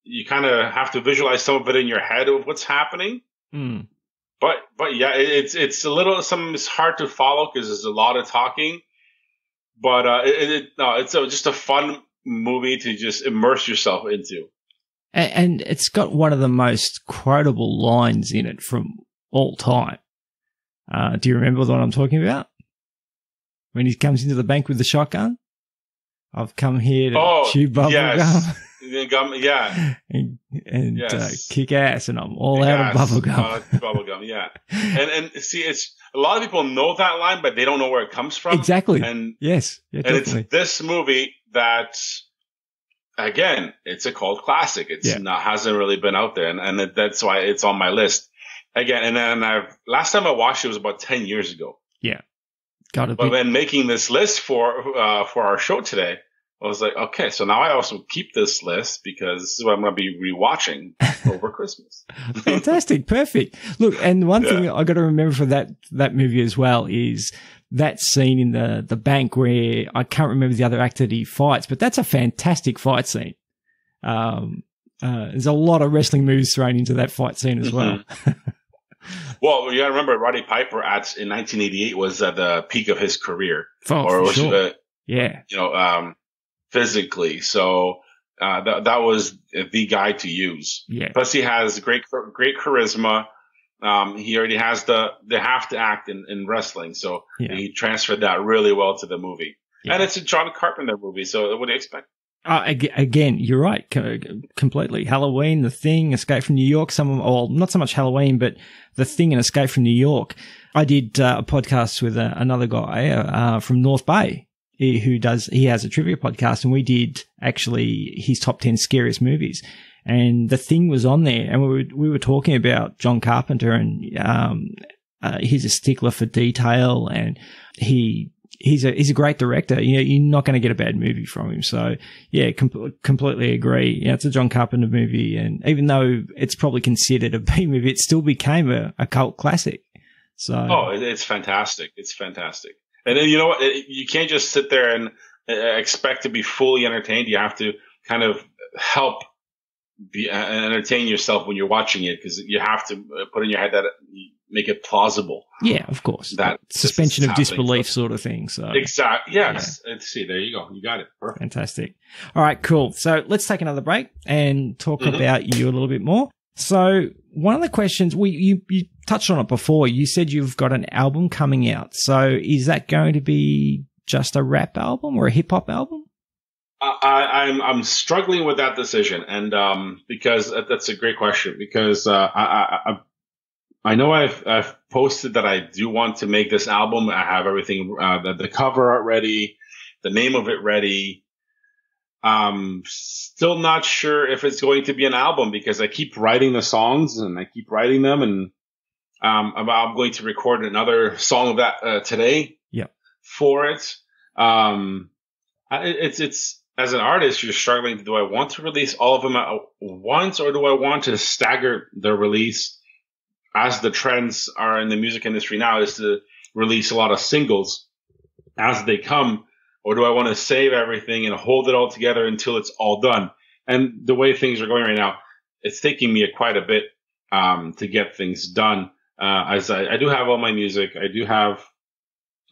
you kind of have to visualize some of it in your head of what's happening. Mm. But yeah, it's a little, it's hard to follow because there's a lot of talking, but, it's just a fun movie to just immerse yourself into. And it's got one of the most quotable lines in it from all time. Do you remember the one I'm talking about? When he comes into the bank with the shotgun? I've come here to chew bubble gum. Yeah. and yes. Kick ass, and I'm all out of bubble gum. Bubble gum, yeah. And see, it's a lot of people know that line, but they don't know where it comes from. Exactly. And yes, yeah, and definitely. It's this movie that, again, it's a cult classic. It's hasn't really been out there, and that's why it's on my list. Again, and then last time I watched it was about 10 years ago. Yeah, got it. But when making this list for our show today, I was like, okay, so now I also keep this list because this is what I'm going to be rewatching over Christmas. Fantastic. Perfect. Look, and one thing I got to remember for that movie as well is that scene in the bank where I can't remember the other actor that he fights, but that's a fantastic fight scene. There's a lot of wrestling moves thrown into that fight scene as well. Well, you got to remember Roddy Piper in 1988 was at the peak of his career. Physically. So, that was the guy to use. Yeah. Plus he has great charisma. He already has they have to act in wrestling. So he transferred that really well to the movie. Yeah. And it's a John Carpenter movie. So what do you expect? Again, you're right. Completely. Halloween, The Thing, Escape from New York. Not so much Halloween, but The Thing and Escape from New York. I did a podcast with another guy from North Bay. He has a trivia podcast, and we did actually his top 10 scariest movies. And The Thing was on there, and we were talking about John Carpenter, and he's a stickler for detail, and he's a great director. You're not going to get a bad movie from him. So yeah, completely agree. Yeah, it's a John Carpenter movie, and even though it's probably considered a B movie, it still became a cult classic. So it's fantastic. It's fantastic. And then, you know what? You can't just sit there and expect to be fully entertained. You have to kind of help entertain yourself when you're watching it, because you have to put in your head that make it plausible. Yeah, of course. That suspension of disbelief sort of thing. So exactly. Yes. Yeah. See, there you go. You got it. Perfect. Fantastic. All right, cool. So let's take another break and talk about you a little bit more. So one of the questions, you touched on it before. You said you've got an album coming out. So is that going to be just a rap album or a hip hop album? I'm struggling with that decision, and because that's a great question. Because I know I've posted that I do want to make this album. I have everything, the cover art ready, the name of it ready. Still not sure if it's going to be an album, because I keep writing the songs and I keep writing them, and I'm going to record another song of that today. Yeah. For it. It's as an artist, you're struggling. Do I want to release all of them at once, or do I want to stagger the release, as the trends are in the music industry now, is to release a lot of singles as they come? Or do I want to save everything and hold it all together until it's all done? And the way things are going right now, it's taking me quite a bit to get things done. As I do have all my music. I do have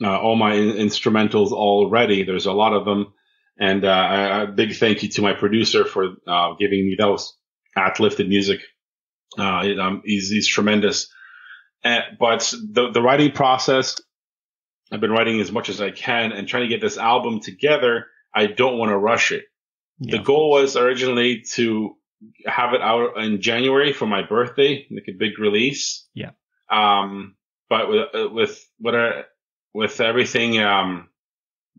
all my instrumentals already. There's a lot of them. And a big thank you to my producer for giving me those at Lifted Music. He's tremendous. But the writing process, I've been writing as much as I can and trying to get this album together. I don't want to rush it. Yeah. The goal was originally to have it out in January for my birthday, like a big release. Yeah. But with everything,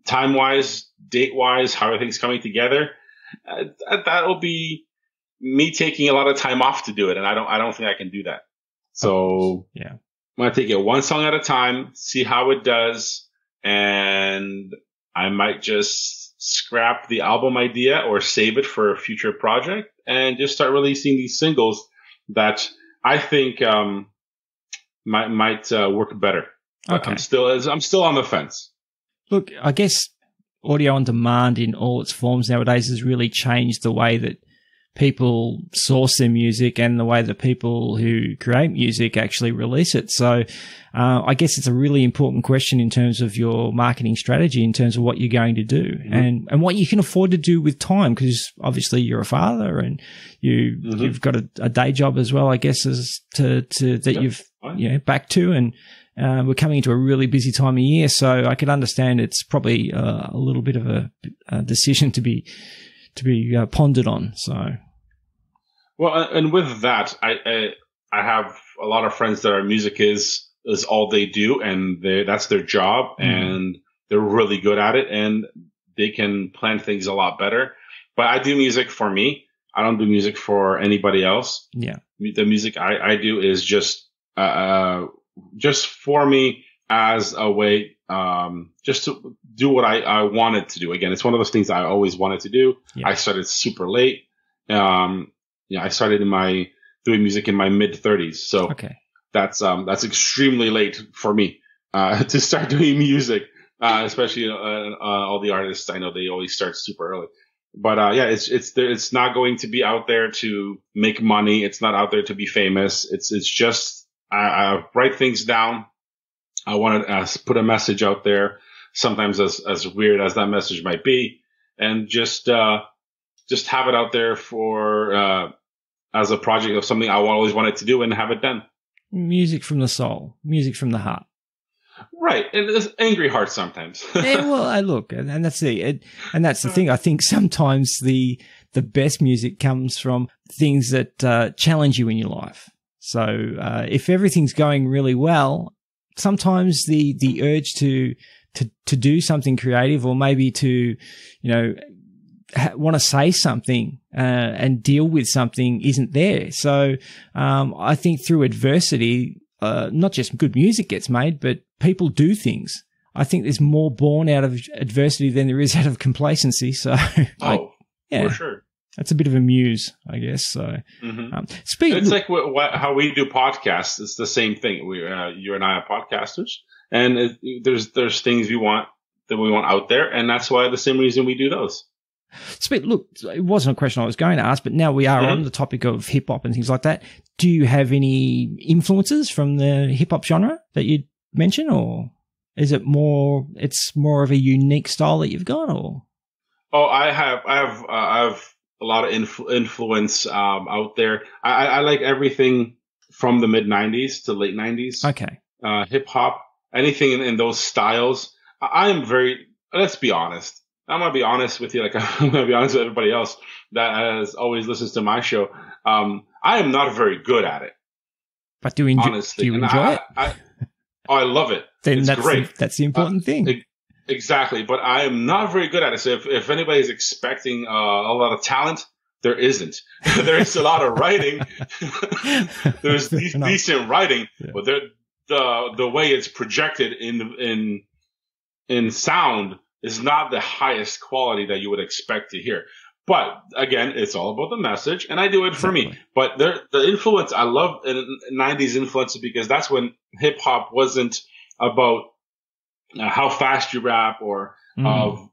time-wise, date-wise, how everything's coming together, that'll be me taking a lot of time off to do it. And I don't think I can do that. So yeah, I'm going to take it one song at a time, see how it does. And I might just scrap the album idea or save it for a future project and just start releasing these singles that I think might work better. Okay. I'm still on the fence. Look, I guess audio on demand in all its forms nowadays has really changed the way that people source their music and the way that people who create music actually release it. So I guess it's a really important question in terms of your marketing strategy, in terms of what you're going to do and what you can afford to do with time, because obviously you're a father and you've got a day job as well, I guess, you've back to, and we're coming into a really busy time of year. So I could understand it's probably a little bit of a decision to be pondered on. So, well, and with that, I have a lot of friends that our music is all they do, and that's their job, and they're really good at it, and they can plan things a lot better. But I do music for me. I don't do music for anybody else. Yeah, the music I do is just for me as a way, just to do what I wanted to do. Again, it's one of those things I always wanted to do. Yeah. I started super late. I started doing music in my mid-30s. So that's extremely late for me, to start doing music, especially, all the artists I know, they always start super early. But, it's not going to be out there to make money. It's not out there to be famous. It's just, I write things down. I want to put a message out there, sometimes as weird as that message might be, and just have it out there for as a project of something I always wanted to do and have it done. Music from the soul, music from the heart. Right, and there's angry heart sometimes. Yeah, well, look, and that's the thing. I think sometimes the best music comes from things that challenge you in your life. So if everything's going really well, sometimes the urge to do something creative, or maybe to, want to say something and deal with something isn't there. So I think through adversity, not just good music gets made, but people do things. I think there's more born out of adversity than there is out of complacency. So, for sure. That's a bit of a muse, I guess. So, it's like how we do podcasts. It's the same thing. You and I are podcasters, and there's things we want out there, and that's why the same reason we do those. Look, it wasn't a question I was going to ask, but now we are on the topic of hip hop and things like that. Do you have any influences from the hip hop genre that you'd mention, or is it more? It's more of a unique style that you've got, or? Oh, I have a lot of influence out there. I like everything from the mid 90s to late 90s. Okay. Hip hop, anything in those styles. Let's be honest. I'm going to be honest with you. Like, I'm going to be honest with everybody else that always listens to my show. I am not very good at it. But do you enjoy it? I love it. Then it's great. That's the important thing. Exactly, but I am not very good at it. So if anybody's expecting a lot of talent, there isn't. There is a lot of writing. There's decent writing, but the way it's projected in sound is not the highest quality that you would expect to hear. But again, it's all about the message, and I do it for me. But the influence I love in 90s influence, because that's when hip hop wasn't about how fast you rap or how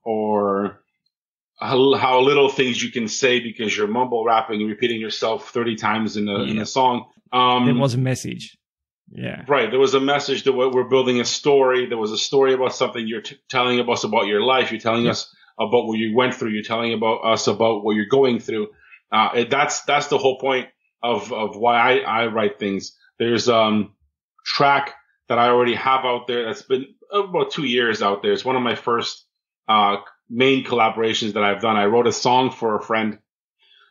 little things you can say because you're mumble rapping and repeating yourself 30 times in a song. It was a message. Yeah. Right. There was a message that we're building a story. There was a story about something you're telling us about your life. You're telling us about what you went through. You're telling us about what you're going through. That's the whole point of why I write things. There's track that I already have out there that's been about 2 years out there. It's one of my first main collaborations that I've done. I wrote a song for a friend,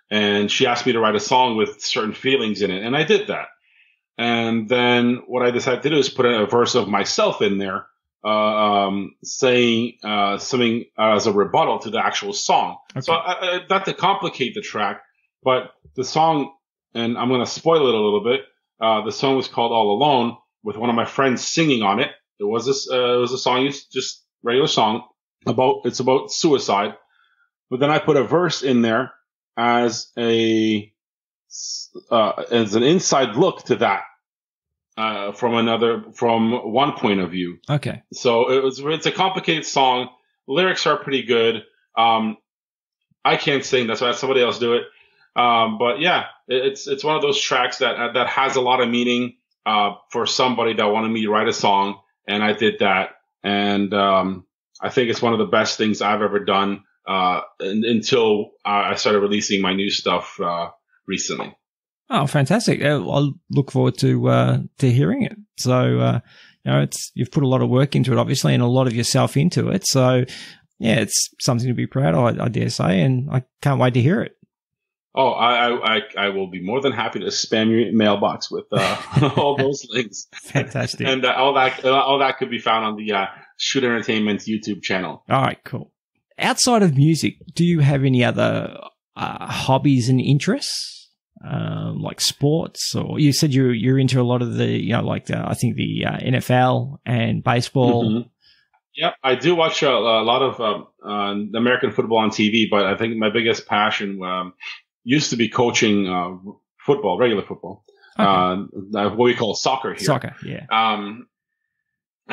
and she asked me to write a song with certain feelings in it, and I did that. And then what I decided to do is put a verse of myself in there, saying something as a rebuttal to the actual song. Okay. So not to complicate the track, but the song, and I'm going to spoil it a little bit. The song was called All Alone, with one of my friends singing on it. It was a song, just regular song it's about suicide. But then I put a verse in there as an inside look to that. From one point of view. Okay. So it's a complicated song. Lyrics are pretty good. I can't sing. That's why I had somebody else do it. But yeah, it's one of those tracks that has a lot of meaning, for somebody that wanted me to write a song. And I did that. And, I think it's one of the best things I've ever done, until I started releasing my new stuff, recently. Oh, fantastic! I'll look forward to hearing it. So, you've put a lot of work into it, obviously, and a lot of yourself into it. So, yeah, it's something to be proud of, I dare say, and I can't wait to hear it. Oh, I will be more than happy to spam your mailbox with all those links. Fantastic, and all that could be found on the Shoot Entertainment YouTube channel. All right, cool. Outside of music, do you have any other hobbies and interests? Like sports, or you said you're into a lot of the, I think the NFL and baseball. Mm-hmm. Yeah, I do watch a lot of American football on TV, but I think my biggest passion used to be coaching football, regular football, okay. What we call soccer here. Soccer, yeah. I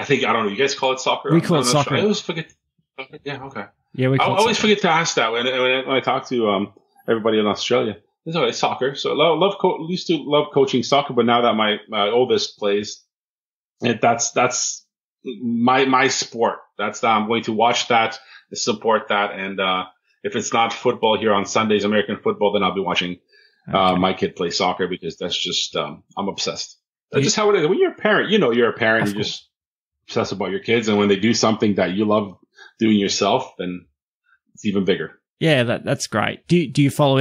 don't know. You guys call it soccer? We call it soccer. Sure. I always forget. Yeah, okay. Yeah, I always forget to ask that when I talk to everybody in Australia. It's soccer. So used to love coaching soccer, but now that my oldest plays, that's my sport. I'm going to watch that, support that, and if it's not football here on Sundays, American football, then I'll be watching my kid play soccer, because that's just I'm obsessed. That's just how it is. When you're a parent, you're a parent. You just obsess about your kids, and when they do something that you love doing yourself, then it's even bigger. Yeah, that's great. Do you follow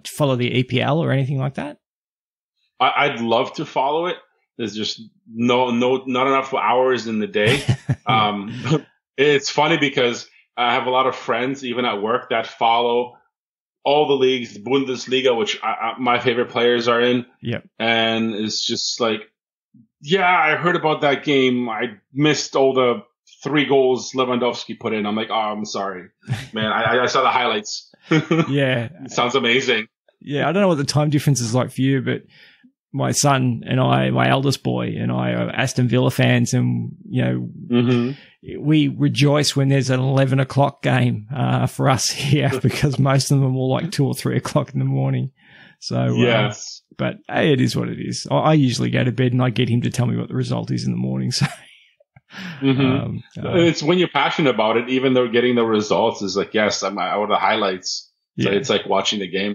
follow the EPL or anything like that? I'd love to follow it. There's just not enough hours in the day. It's funny because I have a lot of friends, even at work, that follow all the leagues, the Bundesliga, which my favorite players are in. Yeah. And it's just like, yeah, I heard about that game. I missed all the 3 goals Lewandowski put in. I'm like, oh, I'm sorry, man. I saw the highlights. Yeah. It sounds amazing. Yeah. I don't know what the time difference is like for you, but my son and my eldest boy and I are Aston Villa fans, and, we rejoice when there's an 11 o'clock game, for us here, because most of them are like 2 or 3 o'clock in the morning. So, yes. But hey, it is what it is. I usually go to bed and I get him to tell me what the result is in the morning. So, it's when you're passionate about it, even though getting the results is like, yes, or the highlights. So it's like watching the game.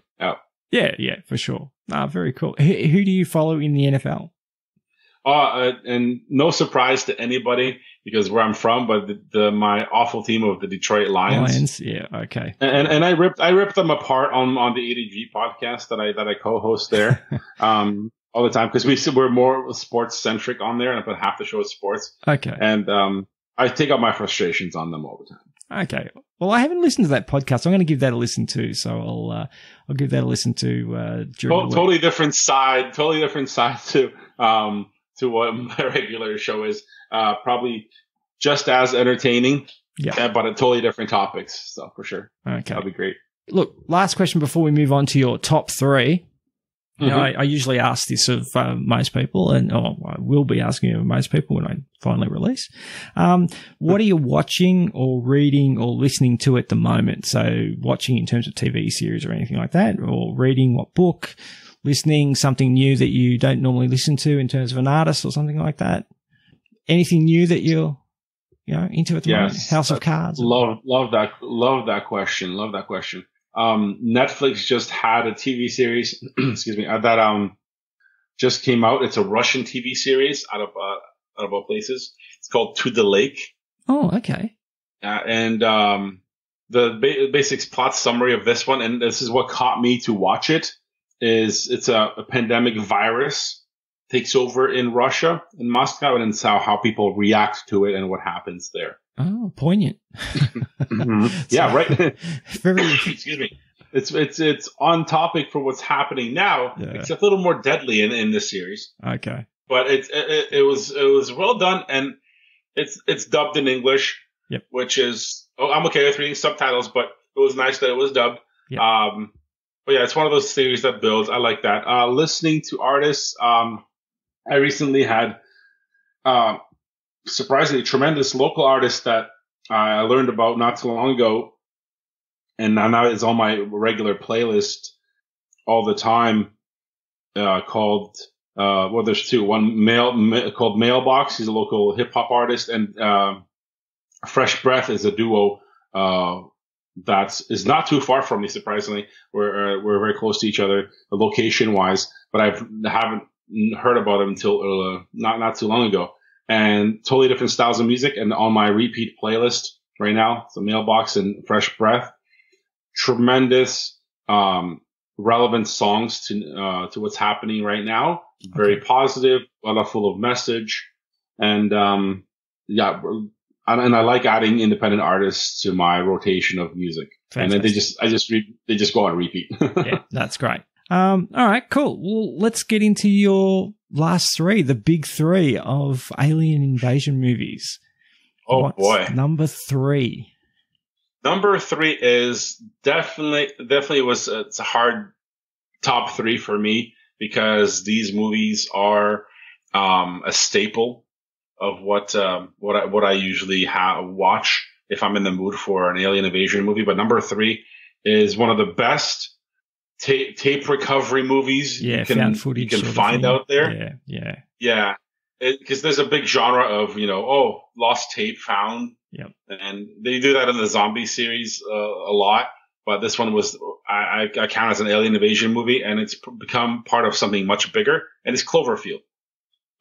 Yeah, for sure. Very cool. Who do you follow in the NFL? And no surprise to anybody, because where I'm from, but my awful team of the Detroit Lions. Yeah, okay. And I ripped them apart on the ADG podcast that I co-host there. All the time, because we're more sports centric on there, and I put half the show is sports. Okay. And I take out my frustrations on them all the time. Okay. Well, I haven't listened to that podcast. I'm going to give that a listen too. So I'll give that a listen to during the week. Totally different side to what my regular show is. Probably just as entertaining. Yeah. But a totally different topics. So for sure. Okay. That'll be great. Look, last question before we move on to your top 3. You know, I usually ask this of most people, and I will be asking it of most people when I finally release. What are you watching or reading or listening to at the moment? So watching in terms of TV series or anything like that, or reading what book? listening, something new that you don't normally listen to in terms of an artist or something like that? Anything new that you're, into at the moment? House of Cards? Love that question. Love that question. Netflix just had a TV series, excuse me, that just came out. It's a Russian TV series out of all places. It's called To the Lake. Oh, okay. And the basic plot summary of this one, and this is what caught me to watch it, is it's a pandemic virus takes over in Russia, in Moscow, and it's how people react to it and what happens there. Oh, poignant. Mm-hmm. Yeah, right. Very. Excuse me. It's on topic for what's happening now. Yeah. It's a little more deadly in this series. Okay. But it was well done, and it's dubbed in English, yep. Which is I'm okay with reading subtitles, but it was nice that it was dubbed. Yep. But yeah, it's one of those series that builds. I like that. Listening to artists, I recently had surprisingly tremendous local artist that I learned about not too long ago, and now it's on my regular playlist all the time. Called there's two. One called Mailbox. He's a local hip hop artist, and Fresh Breath is a duo that is not too far from me. Surprisingly, we're very close to each other, location wise, but I haven't heard about him until not too long ago. And totally different styles of music, and on my repeat playlist right now, so Mailbox and Fresh Breath, tremendous, relevant songs to what's happening right now. Okay. Very positive, a lot full of message, and and I like adding independent artists to my rotation of music. Fantastic. And then they just go on repeat. Yeah, that's great. All right, cool. Well, let's get into your last three, the big three of Alien Invasion movies. Oh, boy. Number three? Number three is definitely it's a hard top three for me, because these movies are a staple of what I usually watch if I'm in the mood for an alien invasion movie. But number three is one of the best tape recovery movies you can find out there. Yeah. Because there's a big genre of lost tape found. Yep. And they do that in the zombie series a lot. But this one was I count as an alien invasion movie, and it's become part of something much bigger. And it's Cloverfield,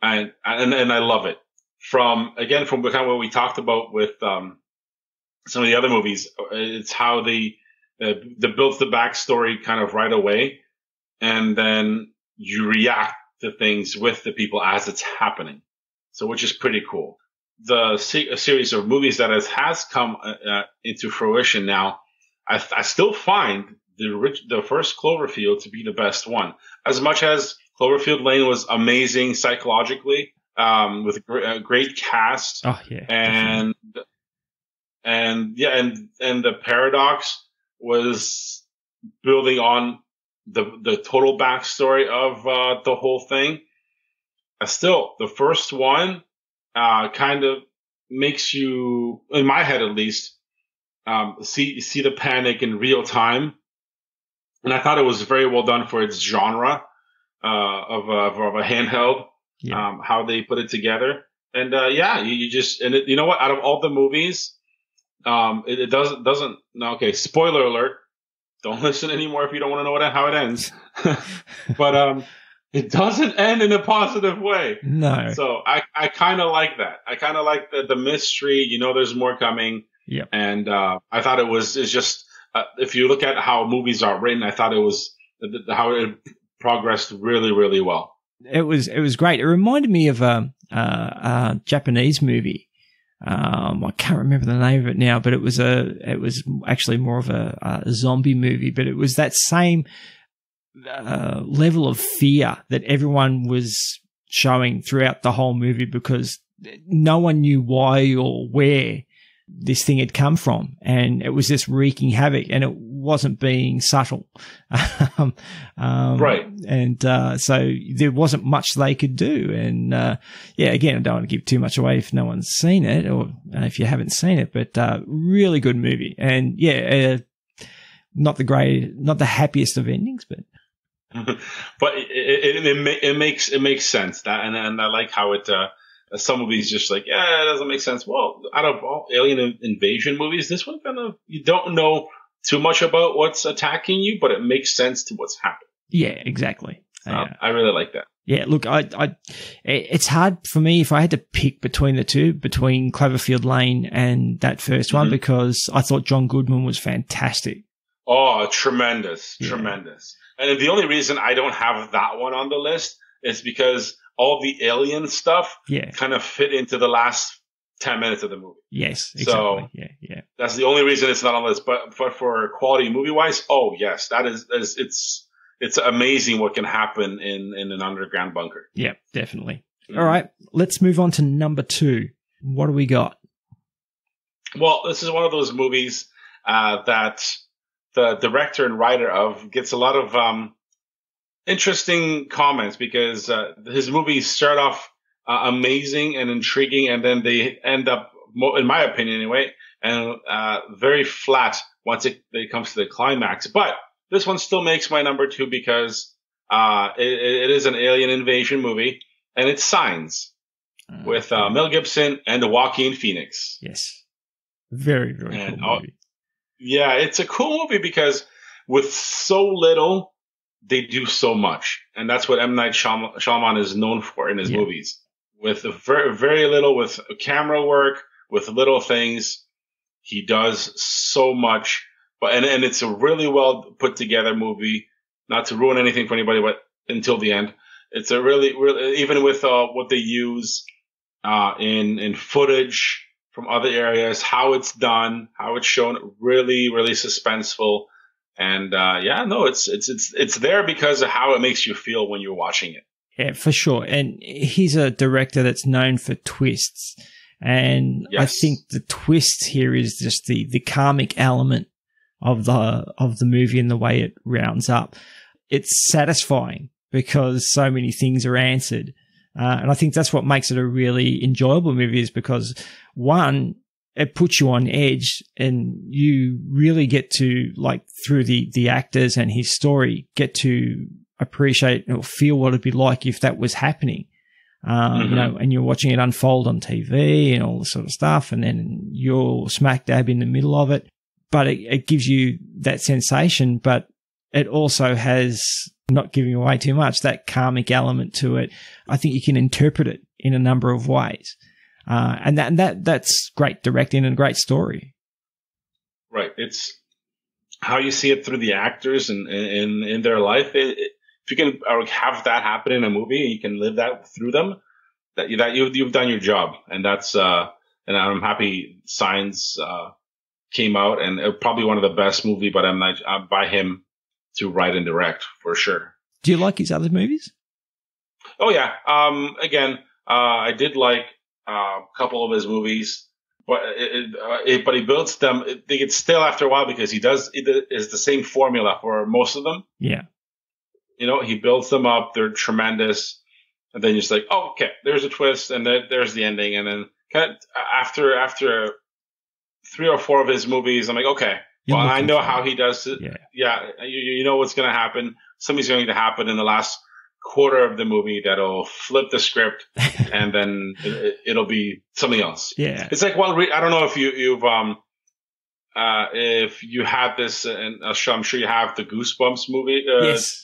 and I love it. From kind of what we talked about with some of the other movies, it's how they builds the backstory kind of right away, and then you react to things with the people as it's happening. So, which is pretty cool. A series of movies that has come into fruition now, I still find the first Cloverfield to be the best one. As much as Cloverfield Lane was amazing psychologically, with a great cast. Oh yeah. And the paradox was building on the total backstory of the whole thing. Still, the first one kind of makes you, in my head at least, see the panic in real time. And I thought it was very well done for its genre of a handheld. Yeah. How they put it together. And you know what? Out of all the movies, it doesn't. Okay, spoiler alert. Don't listen anymore if you don't want to know how it ends. But it doesn't end in a positive way. No. So I kind of like that. I kind of like the mystery. There's more coming. Yeah. And I thought it's just if you look at how movies are written, I thought it was how it progressed really, really well. It was great. It reminded me of a Japanese movie. I can't remember the name of it now, but it was actually more of a zombie movie, but it was that same level of fear that everyone was showing throughout the whole movie, because no one knew why or where this thing had come from, and it was just wreaking havoc, and it wasn't being subtle. Right. And so there wasn't much they could do. And again, I don't want to give too much away if no one's seen it, or if you haven't seen it, but really good movie. And not the happiest of endings, but But it makes sense that, and I like how it, some movies just like, yeah, it doesn't make sense. Well, out of all alien invasion movies, this one kind of, you don't know too much about what's attacking you, but it makes sense to what's happening. Yeah, exactly. I really like that. Yeah, look, it's hard for me if I had to pick between the two, between Cloverfield Lane and that first one, because I thought John Goodman was fantastic. Oh, tremendous. And the only reason I don't have that one on the list is because all the alien stuff kind of fit into the last 10 minutes of the movie. Yes, exactly. So yeah. That's the only reason it's not on the list. But for quality movie-wise, oh, yes, that is it's amazing what can happen in an underground bunker. Yeah, definitely. All right, let's move on to number 2. What do we got? Well, this is one of those movies that the director and writer of gets a lot of interesting comments because his movies start off amazing and intriguing, and then they end up, in my opinion anyway, and very flat once it comes to the climax. But this one still makes my number 2 because it is an alien invasion movie, and it's Signs with Mel Gibson and Joaquin Phoenix. Yes. Very, very cool movie. Yeah, it's a cool movie because with so little, they do so much. And that's what M. Night Shyamalan is known for in his movies. With very, very little, with camera work, with little things, he does so much. And it's a really well put together movie. Not to ruin anything for anybody, but until the end, it's a really, even with what they use in footage from other areas, how it's done, how it's shown, really, really suspenseful. And it's there because of how it makes you feel when you're watching it. Yeah, for sure. And he's a director that's known for twists. And I think the twist here is just the karmic element of the movie and the way it rounds up. It's satisfying because so many things are answered. And I think that's what makes it a really enjoyable movie, is because, one, it puts you on edge and you really get to, like, through the actors and his story, get to appreciate or feel what it'd be like if that was happening. You know, and you're watching it unfold on TV and all this sort of stuff, and then you're smack dab in the middle of it. But it gives you that sensation, but it also has, not giving away too much, that karmic element to it. I think you can interpret it in a number of ways. And that's great directing and a great story. Right. It's how you see it through the actors and in their life. If you can have that happen in a movie and you can live that through them, that you've done your job. And that's, and I'm happy Signs, came out, and probably one of the best movie, but I'm not by him to write and direct for sure. Do you like his other movies? Oh yeah. Again, I did like a couple of his movies, but but he builds them. They get stale after a while because it is the same formula for most of them. Yeah. You know, he builds them up. They're tremendous. And then you're just like, oh, okay, there's a twist, and there's the ending. And then after 3 or 4 of his movies, I'm like, okay, well, I know how he does it. Yeah, you know what's going to happen. Something's going to happen in the last quarter of the movie that'll flip the script, and then it'll be something else. Yeah, it's like, well, I don't know if if you had this, and I'm sure you have the Goosebumps movie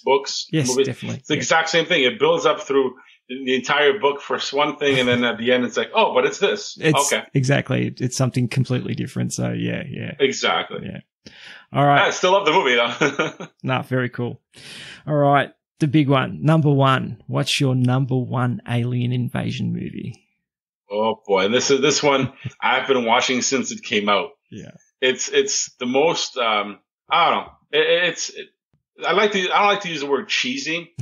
books. Yes, movies. Definitely. It's the exact same thing. It builds up through the entire book for one thing, and then at the end, it's like, oh, but it's this. Okay, exactly. It's something completely different. So yeah, exactly. Yeah. All right. I still love the movie though. Nah, very cool. All right, the big one, number 1. What's your number 1 alien invasion movie? Oh boy, this one I've been watching since it came out. Yeah. It's the most I don't know. I don't like to use the word cheesy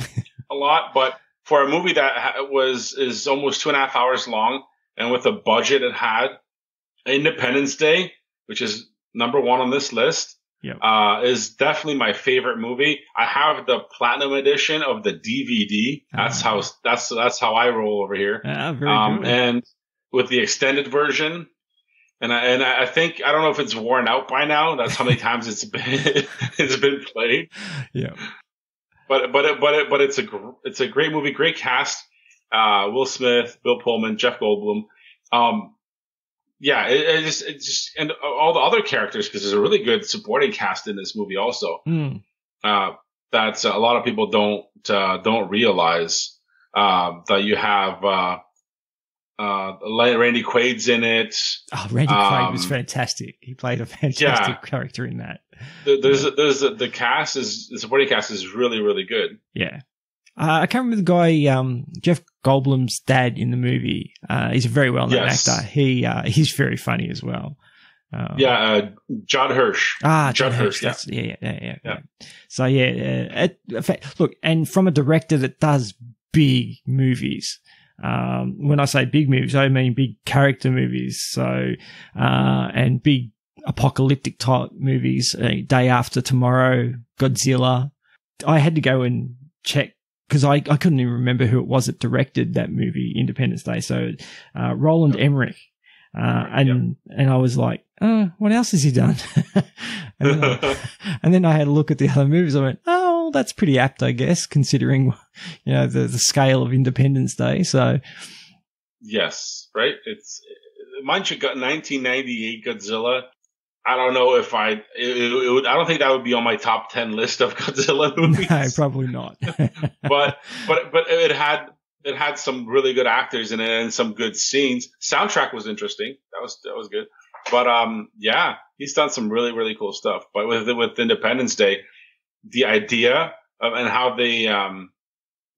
a lot, but for a movie that is almost 2.5 hours long, and with the budget it had, Independence Day, which is number 1 on this list, is definitely my favorite movie. I have the platinum edition of the DVD. That's how I roll over here. Very good. And with the extended version. And I think, I don't know if it's worn out by now. That's how many times it's been played. Yeah. but it's a great movie, great cast. Will Smith, Bill Pullman, Jeff Goldblum. It just and all the other characters, because there's a really good supporting cast in this movie also. That a lot of people don't realize that you have Randy Quaid's in it. Oh, Randy Quaid was fantastic. He played a fantastic character in that. The cast is the supporting cast is really, really good. Yeah. I can't remember the guy, Jeff Goldblum's dad in the movie. He's a very well-known actor. He's very funny as well. Judd Hirsch. Judd Hirsch. Yeah. So look, and from a director that does big movies. When I say big movies, I mean big character movies. So, and big apocalyptic type movies. Day After Tomorrow, Godzilla. I had to go and check, because I couldn't even remember who it was that directed that movie, Independence Day. So, Roland Emmerich. And I was like, what else has he done? and then I had a look at the other movies. I went, oh, that's pretty apt, I guess, considering, the scale of Independence Day. So. Yes, right. Mind you, got 1998 Godzilla. I don't know if I don't think that would be on my top 10 list of Godzilla movies. No, probably not. but it had some really good actors in it and some good scenes. Soundtrack was interesting. That was good. But he's done some really, really cool stuff. But with Independence Day, the idea of and how they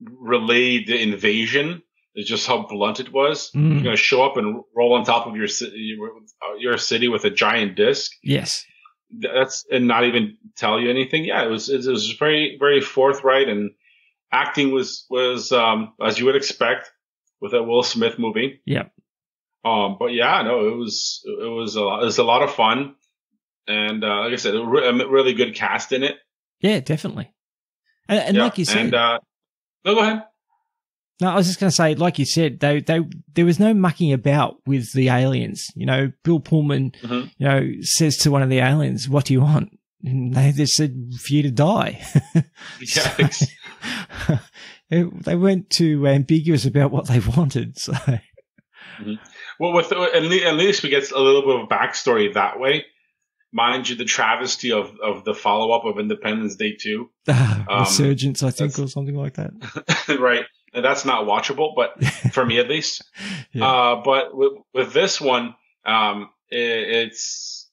relayed the invasion is just how blunt it was. You're going to show up and roll on top of your city with a giant disc. Yes. And not even tell you anything. Yeah, it was very, very forthright, and acting was as you would expect with a Will Smith movie. Yeah. But yeah, no, it was a lot of fun, and like I said, a really good cast in it. Yeah, definitely. And like you said, no, go ahead. No, I was just going to say, like you said, there was no mucking about with the aliens. Bill Pullman, says to one of the aliens, "What do you want?" And they just said, "For you to die." They weren't too ambiguous about what they wanted. So, well, at least we get a little bit of backstory that way. Mind you, the travesty of the follow up of Independence Day 2, Resurgence, I think, or something like that. Right. And that's not watchable, but for me at least. But with this one, it's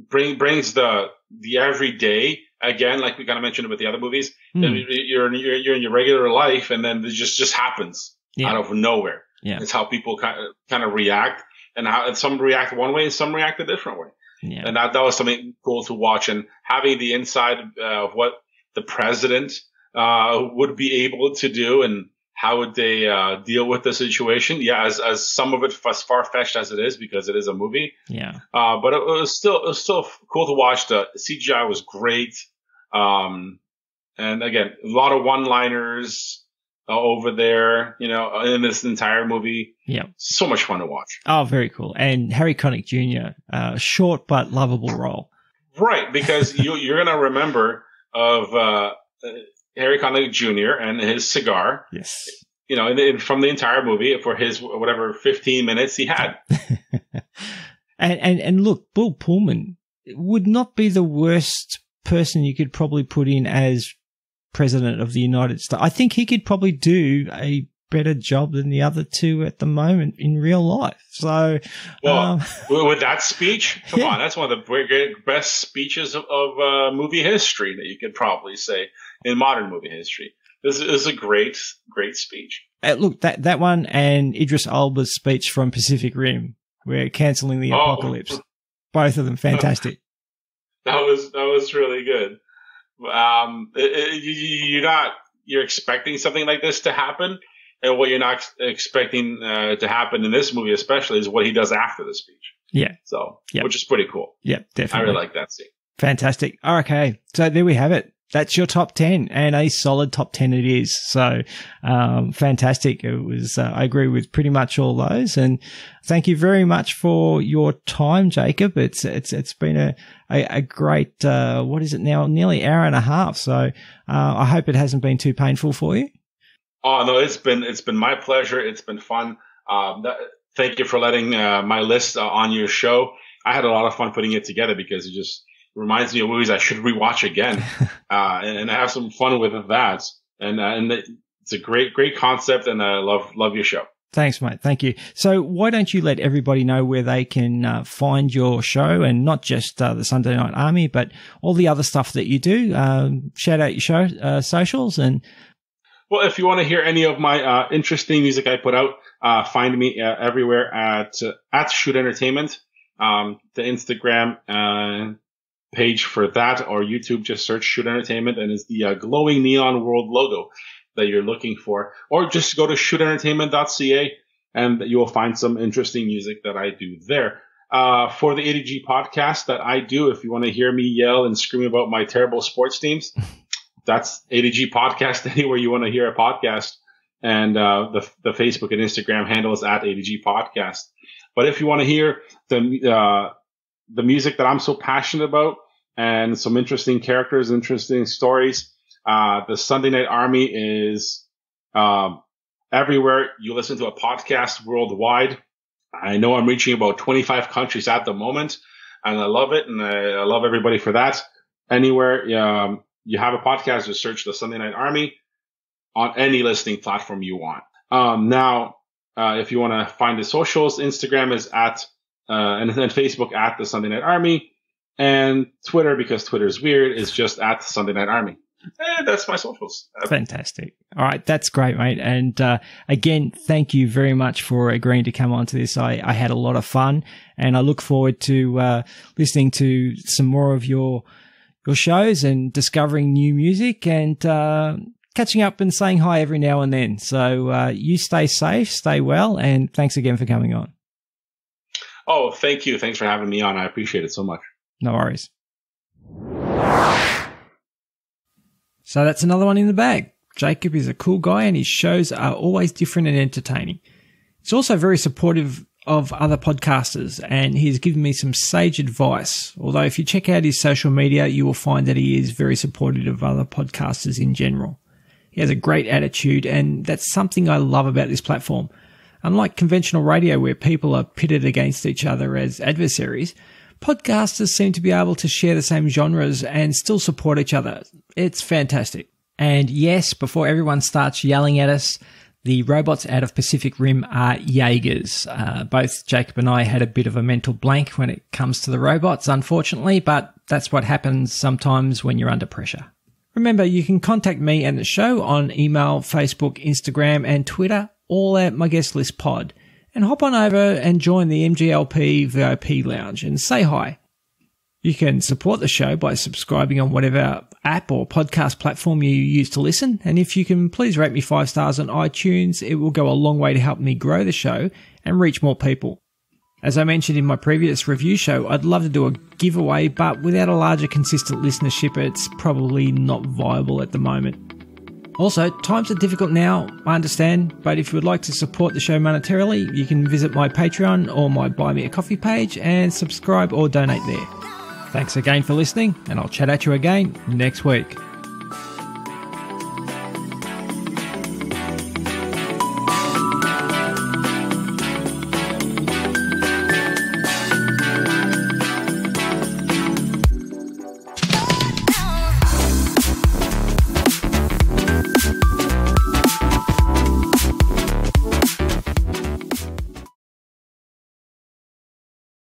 brings the everyday again, like we kind of mentioned with the other movies. You're in your regular life, and then it just happens out of nowhere. Yeah, it's how people kind of react, and some react one way, and some react a different way. Yeah, and that was something cool to watch, and having the inside of what the president would be able to do, and how would they deal with the situation? Yeah, as some of it as far-fetched as it is, because it is a movie. Yeah. But it was still cool to watch. The CGI was great. And again, a lot of one-liners over there, in this entire movie. Yeah. So much fun to watch. Oh, very cool. And Harry Connick Jr., short but lovable role. Right, because you're going to remember of Harry Connick Jr. and his cigar. Yes. From the entire movie for his whatever 15 minutes he had. and look, Bill Pullman would not be the worst person you could probably put in as president of the United States. I think he could probably do a better job than the other two at the moment in real life. So, with that speech, come on, that's one of the best speeches of movie history that you could probably say in modern movie history. This is a great, great speech. Look, that one and Idris Elba's speech from Pacific Rim, where canceling the apocalypse, both of them fantastic. That was really good. You're expecting something like this to happen. And what you're not expecting to happen in this movie, especially, is what he does after the speech. Yeah. So, which is pretty cool. Yeah, definitely. I really like that scene. Fantastic. Okay. So there we have it. that's your top 10, and a solid top 10 it is. So, fantastic. It was, I agree with pretty much all those. And thank you very much for your time, Jacob. It's been a great, what is it now? Nearly hour and a half. So, I hope it hasn't been too painful for you. Oh, no, it's been my pleasure. It's been fun. Thank you for letting, my list on your show. I had a lot of fun putting it together because it just reminds me of movies I should rewatch again, and have some fun with that. And it's a great concept, and I love your show. Thanks, mate. Thank you. So why don't you let everybody know where they can find your show, and not just the Sunday Night Army, but all the other stuff that you do. Shout out your show socials. And well, if you want to hear any of my interesting music I put out, find me everywhere at Shoot Entertainment. The Instagram page for that, or YouTube, just search Shoot Entertainment, and it's the glowing neon world logo that you're looking for. Or just go to shootentertainment.ca and you will find some interesting music that I do there. For the ADG podcast that I do, if you want to hear me yell and scream about my terrible sports teams, that's ADG podcast anywhere you want to hear a podcast. And the Facebook and Instagram handle is at ADG podcast. But if you want to hear the music that I'm so passionate about and some interesting characters, interesting stories, the Sunday Night Army is everywhere you listen to a podcast worldwide. I know I'm reaching about 25 countries at the moment, and I love it, and I love everybody for that. Anywhere you have a podcast, just search the Sunday Night Army on any listening platform you want. Now, if you want to find the socials, Instagram is at and then Facebook at the Sunday Night Army, and Twitter, because Twitter is weird, is just at the Sunday Night Army. And that's my socials. Fantastic. All right. That's great, mate. And again, thank you very much for agreeing to come on to this. I had a lot of fun, and I look forward to listening to some more of your shows and discovering new music, and catching up and saying hi every now and then. So you stay safe, stay well, and thanks again for coming on. Oh, thank you. Thanks for having me on. I appreciate it so much. No worries. So that's another one in the bag. Jacob is a cool guy, and his shows are always different and entertaining. He's also very supportive of other podcasters, and he's given me some sage advice. Although if you check out his social media, you will find that he is very supportive of other podcasters in general. He has a great attitude, and that's something I love about this platform. Unlike conventional radio, where people are pitted against each other as adversaries, podcasters seem to be able to share the same genres and still support each other. It's fantastic. And yes, before everyone starts yelling at us, the robots out of Pacific Rim are JAEGERS. Both Jacob and I had a bit of a mental blank when it comes to the robots, unfortunately, but that's what happens sometimes when you're under pressure. Remember, you can contact me and the show on email, Facebook, Instagram, and Twitter, all at my guest list pod. And hop on over and join the MGLP VIP lounge and say hi. You can support the show by subscribing on whatever app or podcast platform you use to listen. And if you can please rate me 5 stars on iTunes, it will go a long way to help me grow the show and reach more people. As I mentioned in my previous review show, I'd love to do a giveaway, but without a larger consistent listenership, it's probably not viable at the moment. Also, times are difficult now, I understand, but if you would like to support the show monetarily, you can visit my Patreon or my Buy Me a Coffee page and subscribe or donate there. Thanks again for listening, and I'll chat at you again next week.